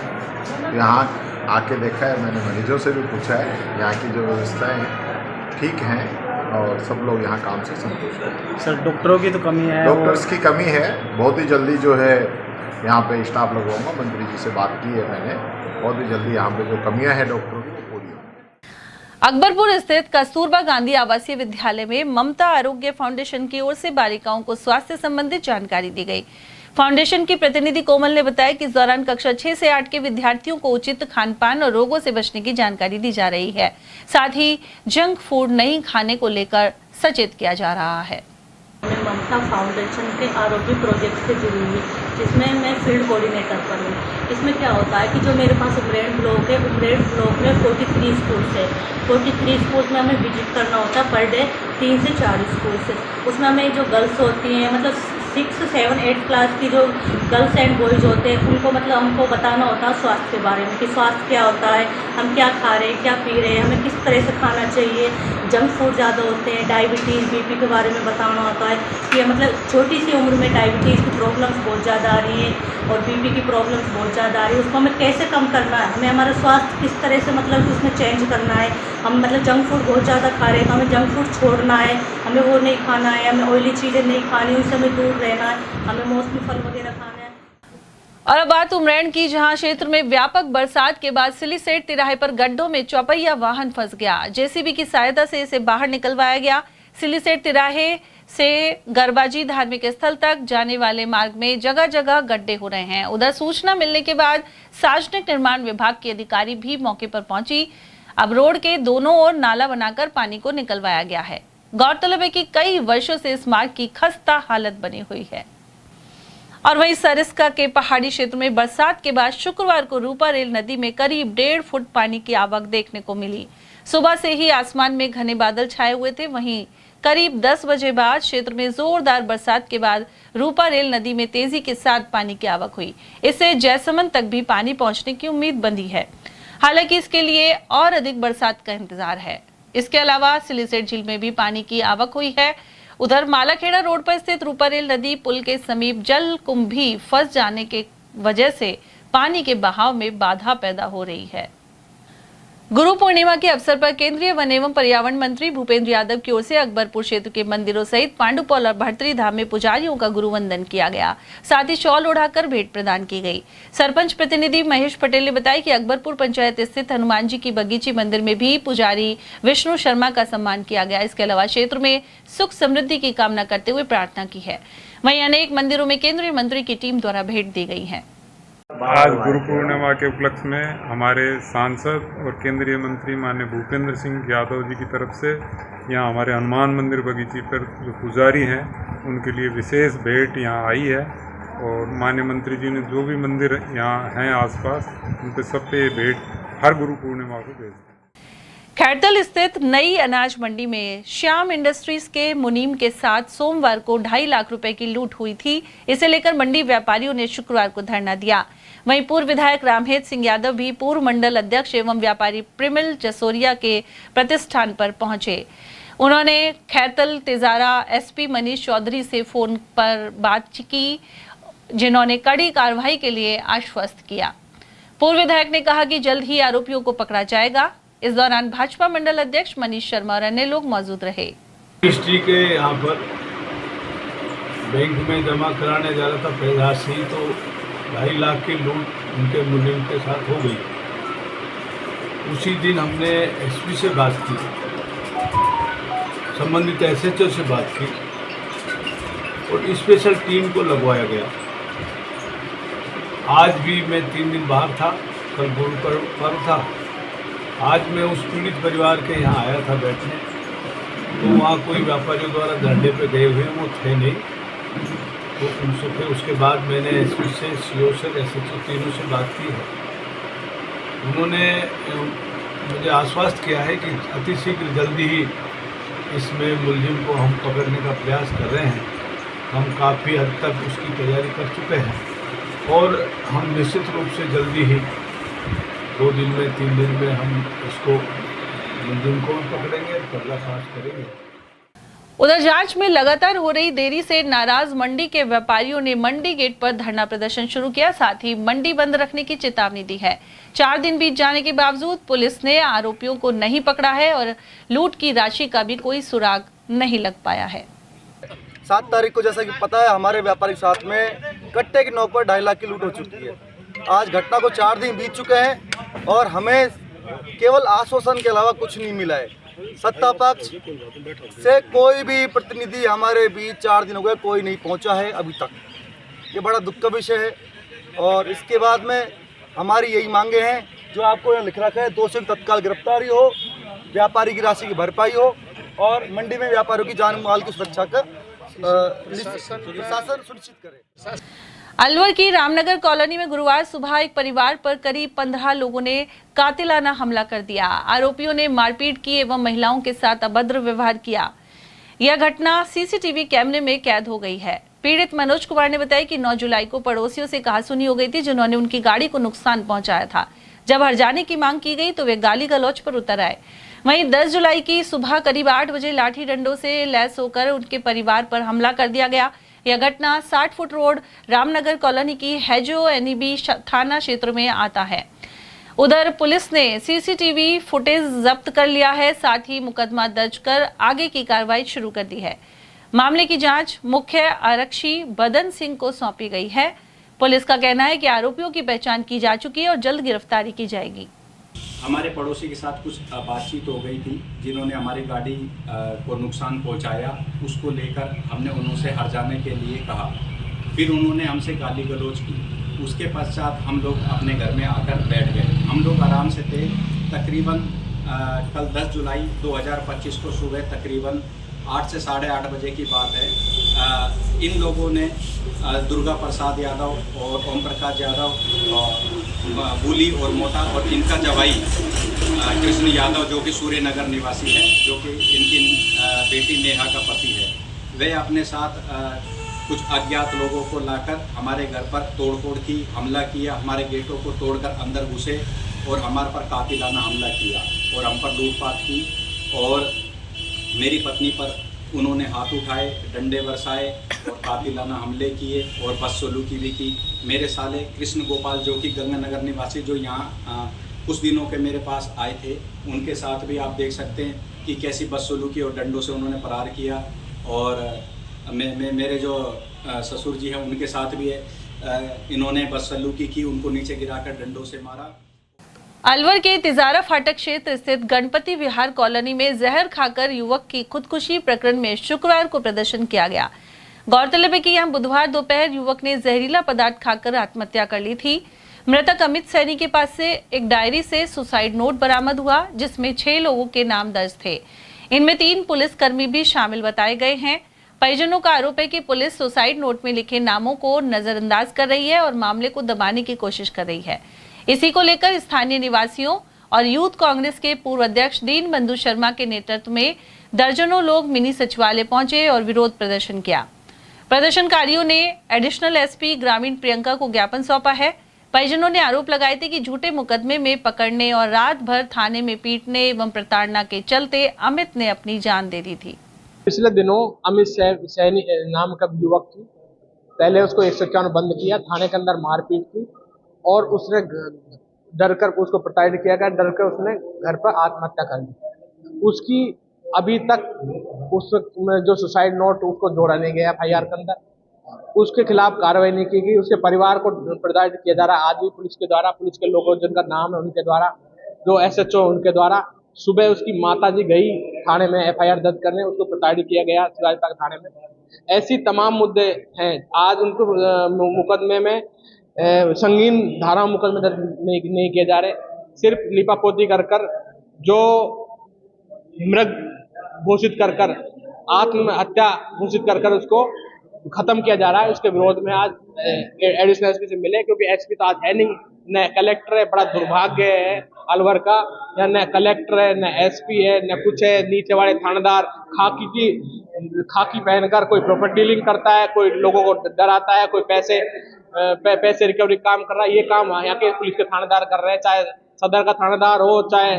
तो यहाँ आके देखा है, मैंने मरीजों से भी पूछा है, यहाँ की जो व्यवस्थाएँ ठीक हैं और सब लोग यहाँ काम से संतुष्ट हैं। सर, डॉक्टरों की तो कमी है, डॉक्टर्स की कमी है। बहुत ही जल्दी जो है यहाँ पे स्टाफ लगवाऊंगा। मंत्री जी से बात की है मैंने, बहुत ही जल्दी यहाँ पे जो कमियाँ हैं डॉक्टरों की पूरी होंगी। अकबरपुर स्थित कस्तूरबा गांधी आवासीय विद्यालय में ममता आरोग्य फाउंडेशन की ओर से बालिकाओं को स्वास्थ्य संबंधित जानकारी दी गई। फाउंडेशन की प्रतिनिधि कोमल ने बताया कि इस दौरान कक्षा 6 से 8 के विद्यार्थियों को उचित खानपान और रोगों से बचने की जानकारी दी जा रही है। साथ ही जंक फूड नहीं खाने को लेकर सचेत किया जा रहा है। मैं ममता फाउंडेशन के आरोग्य प्रोजेक्ट से जुड़ी हुई, जिसमें मैं फील्ड कोऑर्डिनेटर पर हूँ। इसमें क्या होता है कि जो मेरे पास उमरेड ब्लॉक है, उमरेड ब्लॉक में 43 स्कूल्स है। 43 स्कूल्स में हमें विजिट करना होता है पर डे, 3 से 4 स्कूल्स है। उसमें हमें जो गर्ल्स होती हैं, मतलब 6, 7, 8 क्लास की जो गर्ल्स एंड बॉयज़ होते हैं, उनको मतलब हमको बताना होता है स्वास्थ्य के बारे में कि स्वास्थ्य क्या होता है, हम क्या खा रहे हैं, क्या पी रहे हैं, हमें किस तरह से खाना चाहिए। जंक फूड ज़्यादा होते हैं, डायबिटीज़, बीपी के बारे में बताना होता है कि मतलब छोटी सी उम्र में डायबिटीज़ की प्रॉब्लम्स बहुत ज़्यादा आ रही हैं और बीपी की प्रॉब्लम्स बहुत ज़्यादा आ रही है। उसको हमें कैसे कम करना है, हमें हमारा स्वास्थ्य किस तरह से मतलब उसमें चेंज करना है। हम मतलब जंक फूड बहुत ज़्यादा खा रहे हैं तो हमें जंक फूड छोड़ना है, हमें वो नहीं खाना है, हमें ऑयली चीज़ें नहीं खानी, उनसे हमें दूर रहना है, हमें मौसमी फल वगैरह खाना है। और अब बात उमरेड की, जहां क्षेत्र में व्यापक बरसात के बाद सिलीसेट तिराहे पर गड्ढों में चौपहिया वाहन फंस गया। जेसीबी की सहायता से इसे बाहर निकलवाया गया। सिलीसेट तिराहे से गरबाजी धार्मिक स्थल तक जाने वाले मार्ग में जगह जगह गड्ढे हो रहे हैं। उधर सूचना मिलने के बाद सार्वजनिक निर्माण विभाग की अधिकारी भी मौके पर पहुंची। अब रोड के दोनों ओर नाला बनाकर पानी को निकलवाया गया है। गौरतलब है कि कई वर्षों से इस मार्ग की खस्ता हालत बनी हुई है। और वहीं सरिस्का के पहाड़ी क्षेत्र में बरसात के बाद शुक्रवार को रूपा रेल नदी में करीब 1.5 फुट पानी की आवक देखने को मिली। सुबह से ही आसमान में घने बादल छाए हुए थे। वहीं करीब 10 बजे बाद क्षेत्र में जोरदार बरसात के बाद रूपा रेल नदी में तेजी के साथ पानी की आवक हुई। इससे जयसमंद तक भी पानी पहुंचने की उम्मीद बंधी है। हालांकि इसके लिए और अधिक बरसात का इंतजार है। इसके अलावा सिलीसेट झील में भी पानी की आवक हुई है। उधर मालाखेड़ा रोड पर स्थित रूपा रेल नदी पुल के समीप जल कुंभी फंस जाने के वजह से पानी के बहाव में बाधा पैदा हो रही है। गुरु पूर्णिमा के अवसर पर केंद्रीय वन एवं पर्यावरण मंत्री भूपेंद्र यादव की ओर से अकबरपुर क्षेत्र के मंदिरों सहित पांडुपौल और भर्तरी धाम में पुजारियों का गुरु वंदन किया गया। साथ ही शॉल ओढ़ाकर भेंट प्रदान की गई। सरपंच प्रतिनिधि महेश पटेल ने बताया कि अकबरपुर पंचायत स्थित हनुमान जी की बगीची मंदिर में भी पुजारी विष्णु शर्मा का सम्मान किया गया। इसके अलावा क्षेत्र में सुख समृद्धि की कामना करते हुए प्रार्थना की है। वहीं अनेक मंदिरों में केंद्रीय मंत्री की टीम द्वारा भेंट दी गई है। आज गुरु पूर्णिमा के उपलक्ष्य में हमारे सांसद और केंद्रीय मंत्री माननीय भूपेंद्र सिंह यादव जी की तरफ से यहाँ हमारे हनुमान मंदिर बगीची पर जो पुजारी हैं उनके लिए विशेष भेंट यहाँ आई है और माननीय मंत्री जी ने जो भी मंदिर यहाँ हैं आसपास उन पे सब पे भेंट हर गुरु पूर्णिमा को भेज दी। खैरतल स्थित नई अनाज मंडी में श्याम इंडस्ट्रीज के मुनीम के साथ सोमवार को 2.5 लाख रुपए की लूट हुई थी। इसे लेकर मंडी व्यापारियों ने शुक्रवार को धरना दिया। वहीं पूर्व विधायक रामहेत सिंह यादव भी पूर्व मंडल अध्यक्ष एवं व्यापारी प्रिमिल जसोरिया के प्रतिष्ठान पर पहुंचे। उन्होंने खैरतल तेजारा एसपी मनीष चौधरी से फोन पर बात की, जिन्होंने कड़ी कार्रवाई के लिए आश्वस्त किया। पूर्व विधायक ने कहा कि जल्द ही आरोपियों को पकड़ा जाएगा। इस दौरान भाजपा मंडल अध्यक्ष मनीष शर्मा और अन्य लोग मौजूद रहे। रजिस्ट्री के यहाँ पर बैंक में जमा कराने जा रहा था पैदाशी, तो 2.5 लाख की लूट उनके मुनीम के साथ हो गई। उसी दिन हमने एसपी से बात की, संबंधित एसएचओ से बात की और स्पेशल टीम को लगवाया गया। आज भी मैं 3 दिन बाहर था, कल गुरु पर्व था। आज मैं उस पीड़ित परिवार के यहाँ आया था बैठने, तो वहाँ कोई व्यापारियों द्वारा धरने पे गए हुए वो थे नहीं। तो उनसे फिर उसके बाद मैंने एसपी से, सीओ से, एसएचओ तीनों से बात की है। उन्होंने मुझे आश्वस्त किया है कि अतिशीघ्र जल्दी ही इसमें मुलजिम को हम पकड़ने का प्रयास कर रहे हैं। हम काफ़ी हद तक उसकी तैयारी कर चुके हैं और हम निश्चित रूप से जल्दी ही 2 दिन में 3 दिन में हम इसको मुलजिम को पकड़ेंगे, पर्दाफाश करेंगे। उधर जांच में लगातार हो रही देरी से नाराज मंडी के व्यापारियों ने मंडी गेट पर धरना प्रदर्शन शुरू किया। साथ ही मंडी बंद रखने की चेतावनी दी है। 4 दिन बीत जाने के बावजूद पुलिस ने आरोपियों को नहीं पकड़ा है और लूट की राशि का भी कोई सुराग नहीं लग पाया है। 7 तारीख को जैसा कि पता है हमारे व्यापारिक साथ में कट्टे की नोक पर 2.5 लाख की लूट हो चुकी है। आज घटना को 4 दिन बीत चुके हैं और हमें केवल आश्वासन के अलावा कुछ नहीं मिला है। सत्ता पक्ष से कोई भी प्रतिनिधि हमारे बीच 4 दिन हो गए, कोई नहीं पहुंचा है अभी तक। ये बड़ा दुख का विषय है और इसके बाद में हमारी यही मांगे हैं जो आपको यहाँ लिख रखा है, दोषियों की तत्काल गिरफ्तारी हो, व्यापारी की राशि की भरपाई हो और मंडी में व्यापारियों की जान माल की सुरक्षा का प्रशासन सुनिश्चित करे। अलवर की रामनगर कॉलोनी में गुरुवार सुबह एक परिवार पर करीब 15 लोगों ने कातिलाना हमला कर दिया। आरोपियों ने मारपीट की एवं महिलाओं के साथ अभद्र व्यवहार किया। यह घटना सीसीटीवी कैमरे में कैद हो गई है। पीड़ित मनोज कुमार ने बताया कि 9 जुलाई को पड़ोसियों से कहासुनी हो गई थी, जिन्होंने उनकी गाड़ी को नुकसान पहुंचाया था। जब हर्जाने की मांग की गई तो वे गाली गलौज पर उतर आए। वहीं 10 जुलाई की सुबह करीब 8 बजे लाठी डंडों से लैस होकर उनके परिवार पर हमला कर दिया गया। यह घटना 60 फुट रोड रामनगर कॉलोनी की हैजो एनईबी थाना क्षेत्र में आता है। उधर पुलिस ने सीसीटीवी फुटेज जब्त कर लिया है। साथ ही मुकदमा दर्ज कर आगे की कार्रवाई शुरू कर दी है। मामले की जांच मुख्य आरक्षी बदन सिंह को सौंपी गई है। पुलिस का कहना है कि आरोपियों की पहचान की जा चुकी है और जल्द गिरफ्तारी की जाएगी। हमारे पड़ोसी के साथ कुछ बातचीत हो गई थी, जिन्होंने हमारी गाड़ी को नुकसान पहुंचाया। उसको लेकर हमने उनसे हर्जाने के लिए कहा, फिर उन्होंने हमसे गाली गलौज की। उसके पश्चात हम लोग अपने घर में आकर बैठ गए। हम लोग आराम से थे। तकरीबन कल 10 जुलाई 2025 को सुबह तकरीबन 8 से 8:30 बजे की बात है। इन लोगों ने दुर्गा प्रसाद यादव और ओम प्रकाश यादव और बूली और मोटा और इनका जवाई कृष्ण यादव, जो कि सूर्य नगर निवासी है, जो कि इनकी बेटी नेहा का पति है, वे अपने साथ कुछ अज्ञात लोगों को लाकर हमारे घर पर तोड़फोड़ की, हमला किया। हमारे गेटों को तोड़कर अंदर घुसे और हमारे पर कातिलाना हमला किया और हम पर लूटपाट की और मेरी पत्नी पर उन्होंने हाथ उठाए, डंडे बरसाए और कातिलाना हमले किए और बदसलूकी भी की। मेरे साले कृष्ण गोपाल, जो कि गंगानगर निवासी, जो यहाँ कुछ दिनों के मेरे पास आए थे, उनके साथ भी आप देख सकते हैं कि कैसी बदसलूकी और डंडों से उन्होंने फरार किया। और मेरे जो ससुर जी हैं उनके साथ भी इन्होंने बदसलूकी की, उनको नीचे गिराकर डंडों से मारा। अलवर के तिजारा फाटक क्षेत्र स्थित गणपति विहार कॉलोनी में जहर खाकर युवक की खुदकुशी प्रकरण में शुक्रवार को प्रदर्शन किया गया। गौरतलब है कि यहां बुधवार दोपहर युवक ने जहरीला पदार्थ खाकर आत्महत्या कर ली थी। मृतक अमित सैनी के पास से एक डायरी से सुसाइड नोट बरामद हुआ, जिसमें 6 लोगों के नाम दर्ज थे। इनमें 3 पुलिसकर्मी भी शामिल बताए गए हैं। परिजनों का आरोप है कि पुलिस सुसाइड नोट में लिखे नामों को नजरअंदाज कर रही है और मामले को दबाने की कोशिश कर रही है। इसी को लेकर स्थानीय निवासियों और यूथ कांग्रेस के पूर्व अध्यक्ष दीनबंधु शर्मा के नेतृत्व में दर्जनों लोग मिनी सचिवालय पहुंचे और विरोध प्रदर्शन किया। प्रदर्शनकारियों ने एडिशनल एसपी ग्रामीण प्रियंका को ज्ञापन सौंपा है। परिजनों ने आरोप लगाए थे कि झूठे मुकदमे में पकड़ने और रात भर थाने में पीटने एवं प्रताड़ना के चलते अमित ने अपनी जान दे दी थी। पिछले दिनों अमित सैनी नाम का युवक थी, पहले उसको 151 बंद किया, थाने के अंदर मारपीट की और उसने डर कर उसको प्रताड़ित किया गया, डर कर उसने घर पर आत्महत्या कर ली। उसकी अभी तक उस जो सुसाइड नोट उसको जोड़ा नहीं गया FIR के अंदर, उसके खिलाफ कार्रवाई नहीं की गई। उसके परिवार को प्रताड़ित किया जा रहा है। आज भी पुलिस के द्वारा, पुलिस के लोगों जिनका नाम है उनके द्वारा, जो SHO उनके द्वारा, सुबह उसकी माता जी गई थाने में FIR दर्ज करने, उसको प्रताड़ित किया गया शिवाजी थाने में। ऐसी तमाम मुद्दे हैं। आज उनको मुकदमे में संगीन धारा मुकदमे दर्ज नहीं किए जा रहे, सिर्फ लिपापोती कर जो मृग घोषित कर आत्महत्या घोषित कर उसको खत्म किया जा रहा है। उसके विरोध में आज एडिशनल एसपी से मिले, क्योंकि एसपी तो आज है नहीं, न कलेक्टर है। बड़ा दुर्भाग्य है अलवर का, या न कलेक्टर है, न एसपी है, न कुछ है। नीचे वाले थानेदार खाकी पहनकर कोई प्रॉपर्टी डीलिंग करता है, कोई लोगों को डराता है, कोई पैसे रिकवरी काम कर रहा है। ये काम यहाँ के पुलिस के थानेदार कर रहे हैं, चाहे सदर का थानेदार हो, चाहे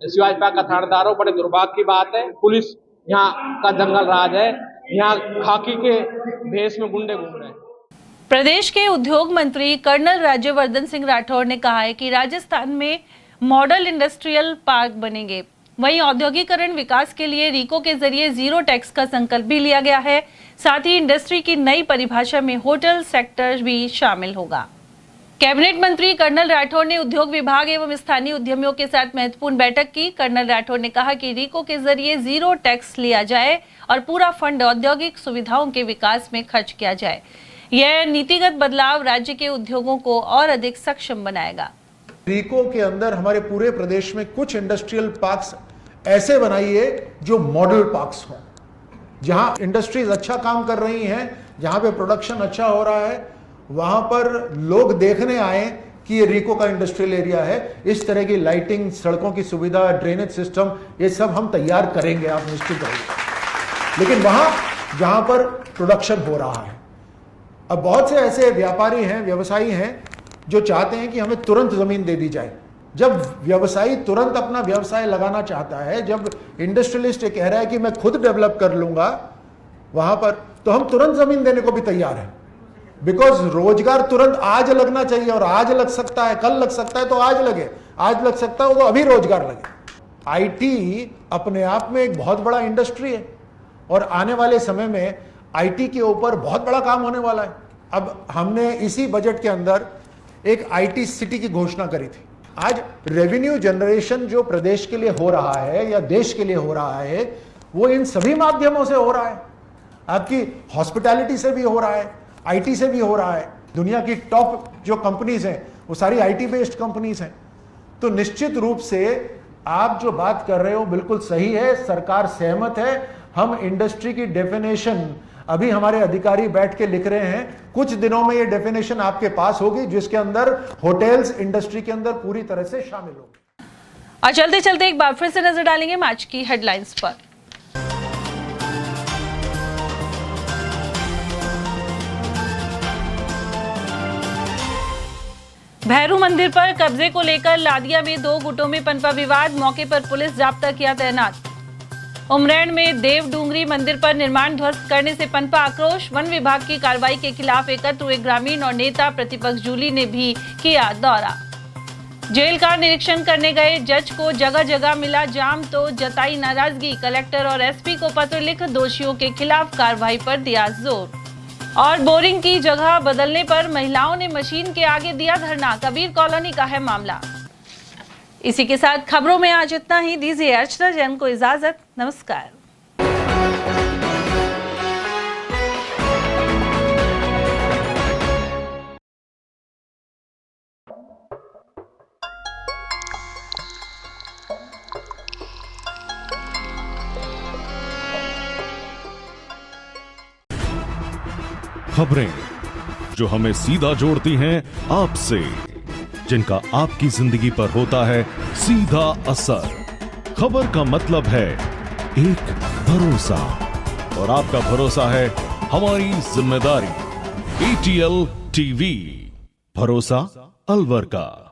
शिवाजी पार्क का थानेदार हो। बड़े दुर्भाग्य की बात है। पुलिस यहाँ का जंगल राज है, यहाँ खाकी के भेष में गुंडे घूम रहे हैं। प्रदेश के उद्योग मंत्री कर्नल राज्यवर्धन सिंह राठौर ने कहा है कि राजस्थान में मॉडल इंडस्ट्रियल पार्क बनेंगे। वहीं औद्योगिकरण विकास के लिए रीको के जरिए जीरो टैक्स का संकल्प भी लिया गया है। साथ ही इंडस्ट्री की नई परिभाषा में होटल सेक्टर भी शामिल होगा। कैबिनेट मंत्री कर्नल राठौर ने उद्योग विभाग एवं स्थानीय उद्यमियों के साथ महत्वपूर्ण बैठक की। कर्नल राठौर ने कहा कि रीको के जरिए जीरो टैक्स लिया जाए और पूरा फंड औद्योगिक सुविधाओं के विकास में खर्च किया जाए। यह नीतिगत बदलाव राज्य के उद्योगों को और अधिक सक्षम बनाएगा। रीको के अंदर हमारे पूरे प्रदेश में कुछ इंडस्ट्रियल पार्क्स ऐसे बनाइए जो मॉडल पार्क्स हों, जहां इंडस्ट्रीज अच्छा काम कर रही हैं, जहां पे प्रोडक्शन अच्छा हो रहा है, वहां पर लोग देखने आए कि ये रीको का इंडस्ट्रियल एरिया है। इस तरह की लाइटिंग, सड़कों की सुविधा, ड्रेनेज सिस्टम, ये सब हम तैयार करेंगे, आप निश्चित रहिए। लेकिन वहां जहां पर प्रोडक्शन हो रहा है, अब बहुत से ऐसे व्यापारी हैं, व्यवसायी हैं जो चाहते हैं कि हमें तुरंत जमीन दे दी जाए। जब व्यवसायी तुरंत अपना व्यवसाय लगाना चाहता है, जब इंडस्ट्रियलिस्ट ये कह रहा है कि मैं खुद डेवलप कर लूंगा वहां पर, तो हम तुरंत जमीन देने को भी तैयार हैं। बिकॉज रोजगार तुरंत आज लगना चाहिए, और आज लग सकता है, कल लग सकता है तो आज लगे, आज लग सकता है तो अभी रोजगार लगे। आईटी अपने आप में एक बहुत बड़ा इंडस्ट्री है और आने वाले समय में आईटी के ऊपर बहुत बड़ा काम होने वाला है। अब हमने इसी बजट के अंदर एक आईटी सिटी की घोषणा करी थी। आज रेवेन्यू जनरेशन जो प्रदेश के लिए हो रहा है या देश के लिए हो रहा है, वो इन सभी माध्यमों से हो रहा है। आपकी हॉस्पिटैलिटी से भी हो रहा है, आईटी से भी हो रहा है। दुनिया की टॉप जो कंपनीज हैं वो सारी आईटी बेस्ड कंपनीज हैं। तो निश्चित रूप से आप जो बात कर रहे हो बिल्कुल सही है, सरकार सहमत है। हम इंडस्ट्री की डेफिनेशन अभी हमारे अधिकारी बैठ के लिख रहे हैं, कुछ दिनों में ये डेफिनेशन आपके पास होगी, जिसके अंदर होटल्स इंडस्ट्री के अंदर पूरी तरह से शामिल होगी। और चलते चलते एक बार फिर से नजर डालेंगे आज की हेडलाइंस पर। भैरू मंदिर पर कब्जे को लेकर लादिया में 2 गुटों में पनपा विवाद, मौके पर पुलिस जाब्ता किया तैनात। उमरैण में देव डूंगरी मंदिर पर निर्माण ध्वस्त करने से पनपा आक्रोश, वन विभाग की कार्रवाई के खिलाफ एकत्र हुए ग्रामीण और नेता प्रतिपक्ष जूली ने भी किया दौरा। जेल का निरीक्षण करने गए जज को जगह जगह मिला जाम तो जताई नाराजगी। कलेक्टर और एसपी को पत्र लिख दोषियों के खिलाफ कार्रवाई पर दिया जोर। और बोरिंग की जगह बदलने पर महिलाओं ने मशीन के आगे दिया धरना। कबीर कॉलोनी का है मामला। इसी के साथ खबरों में आज इतना ही। दीजिए अर्चना जैन को इजाजत। नमस्कार। खबरें जो हमें सीधा जोड़ती हैं आपसे, जिनका आपकी जिंदगी पर होता है सीधा असर। खबर का मतलब है एक भरोसा, और आपका भरोसा है हमारी जिम्मेदारी। ATL TV, भरोसा अलवर का।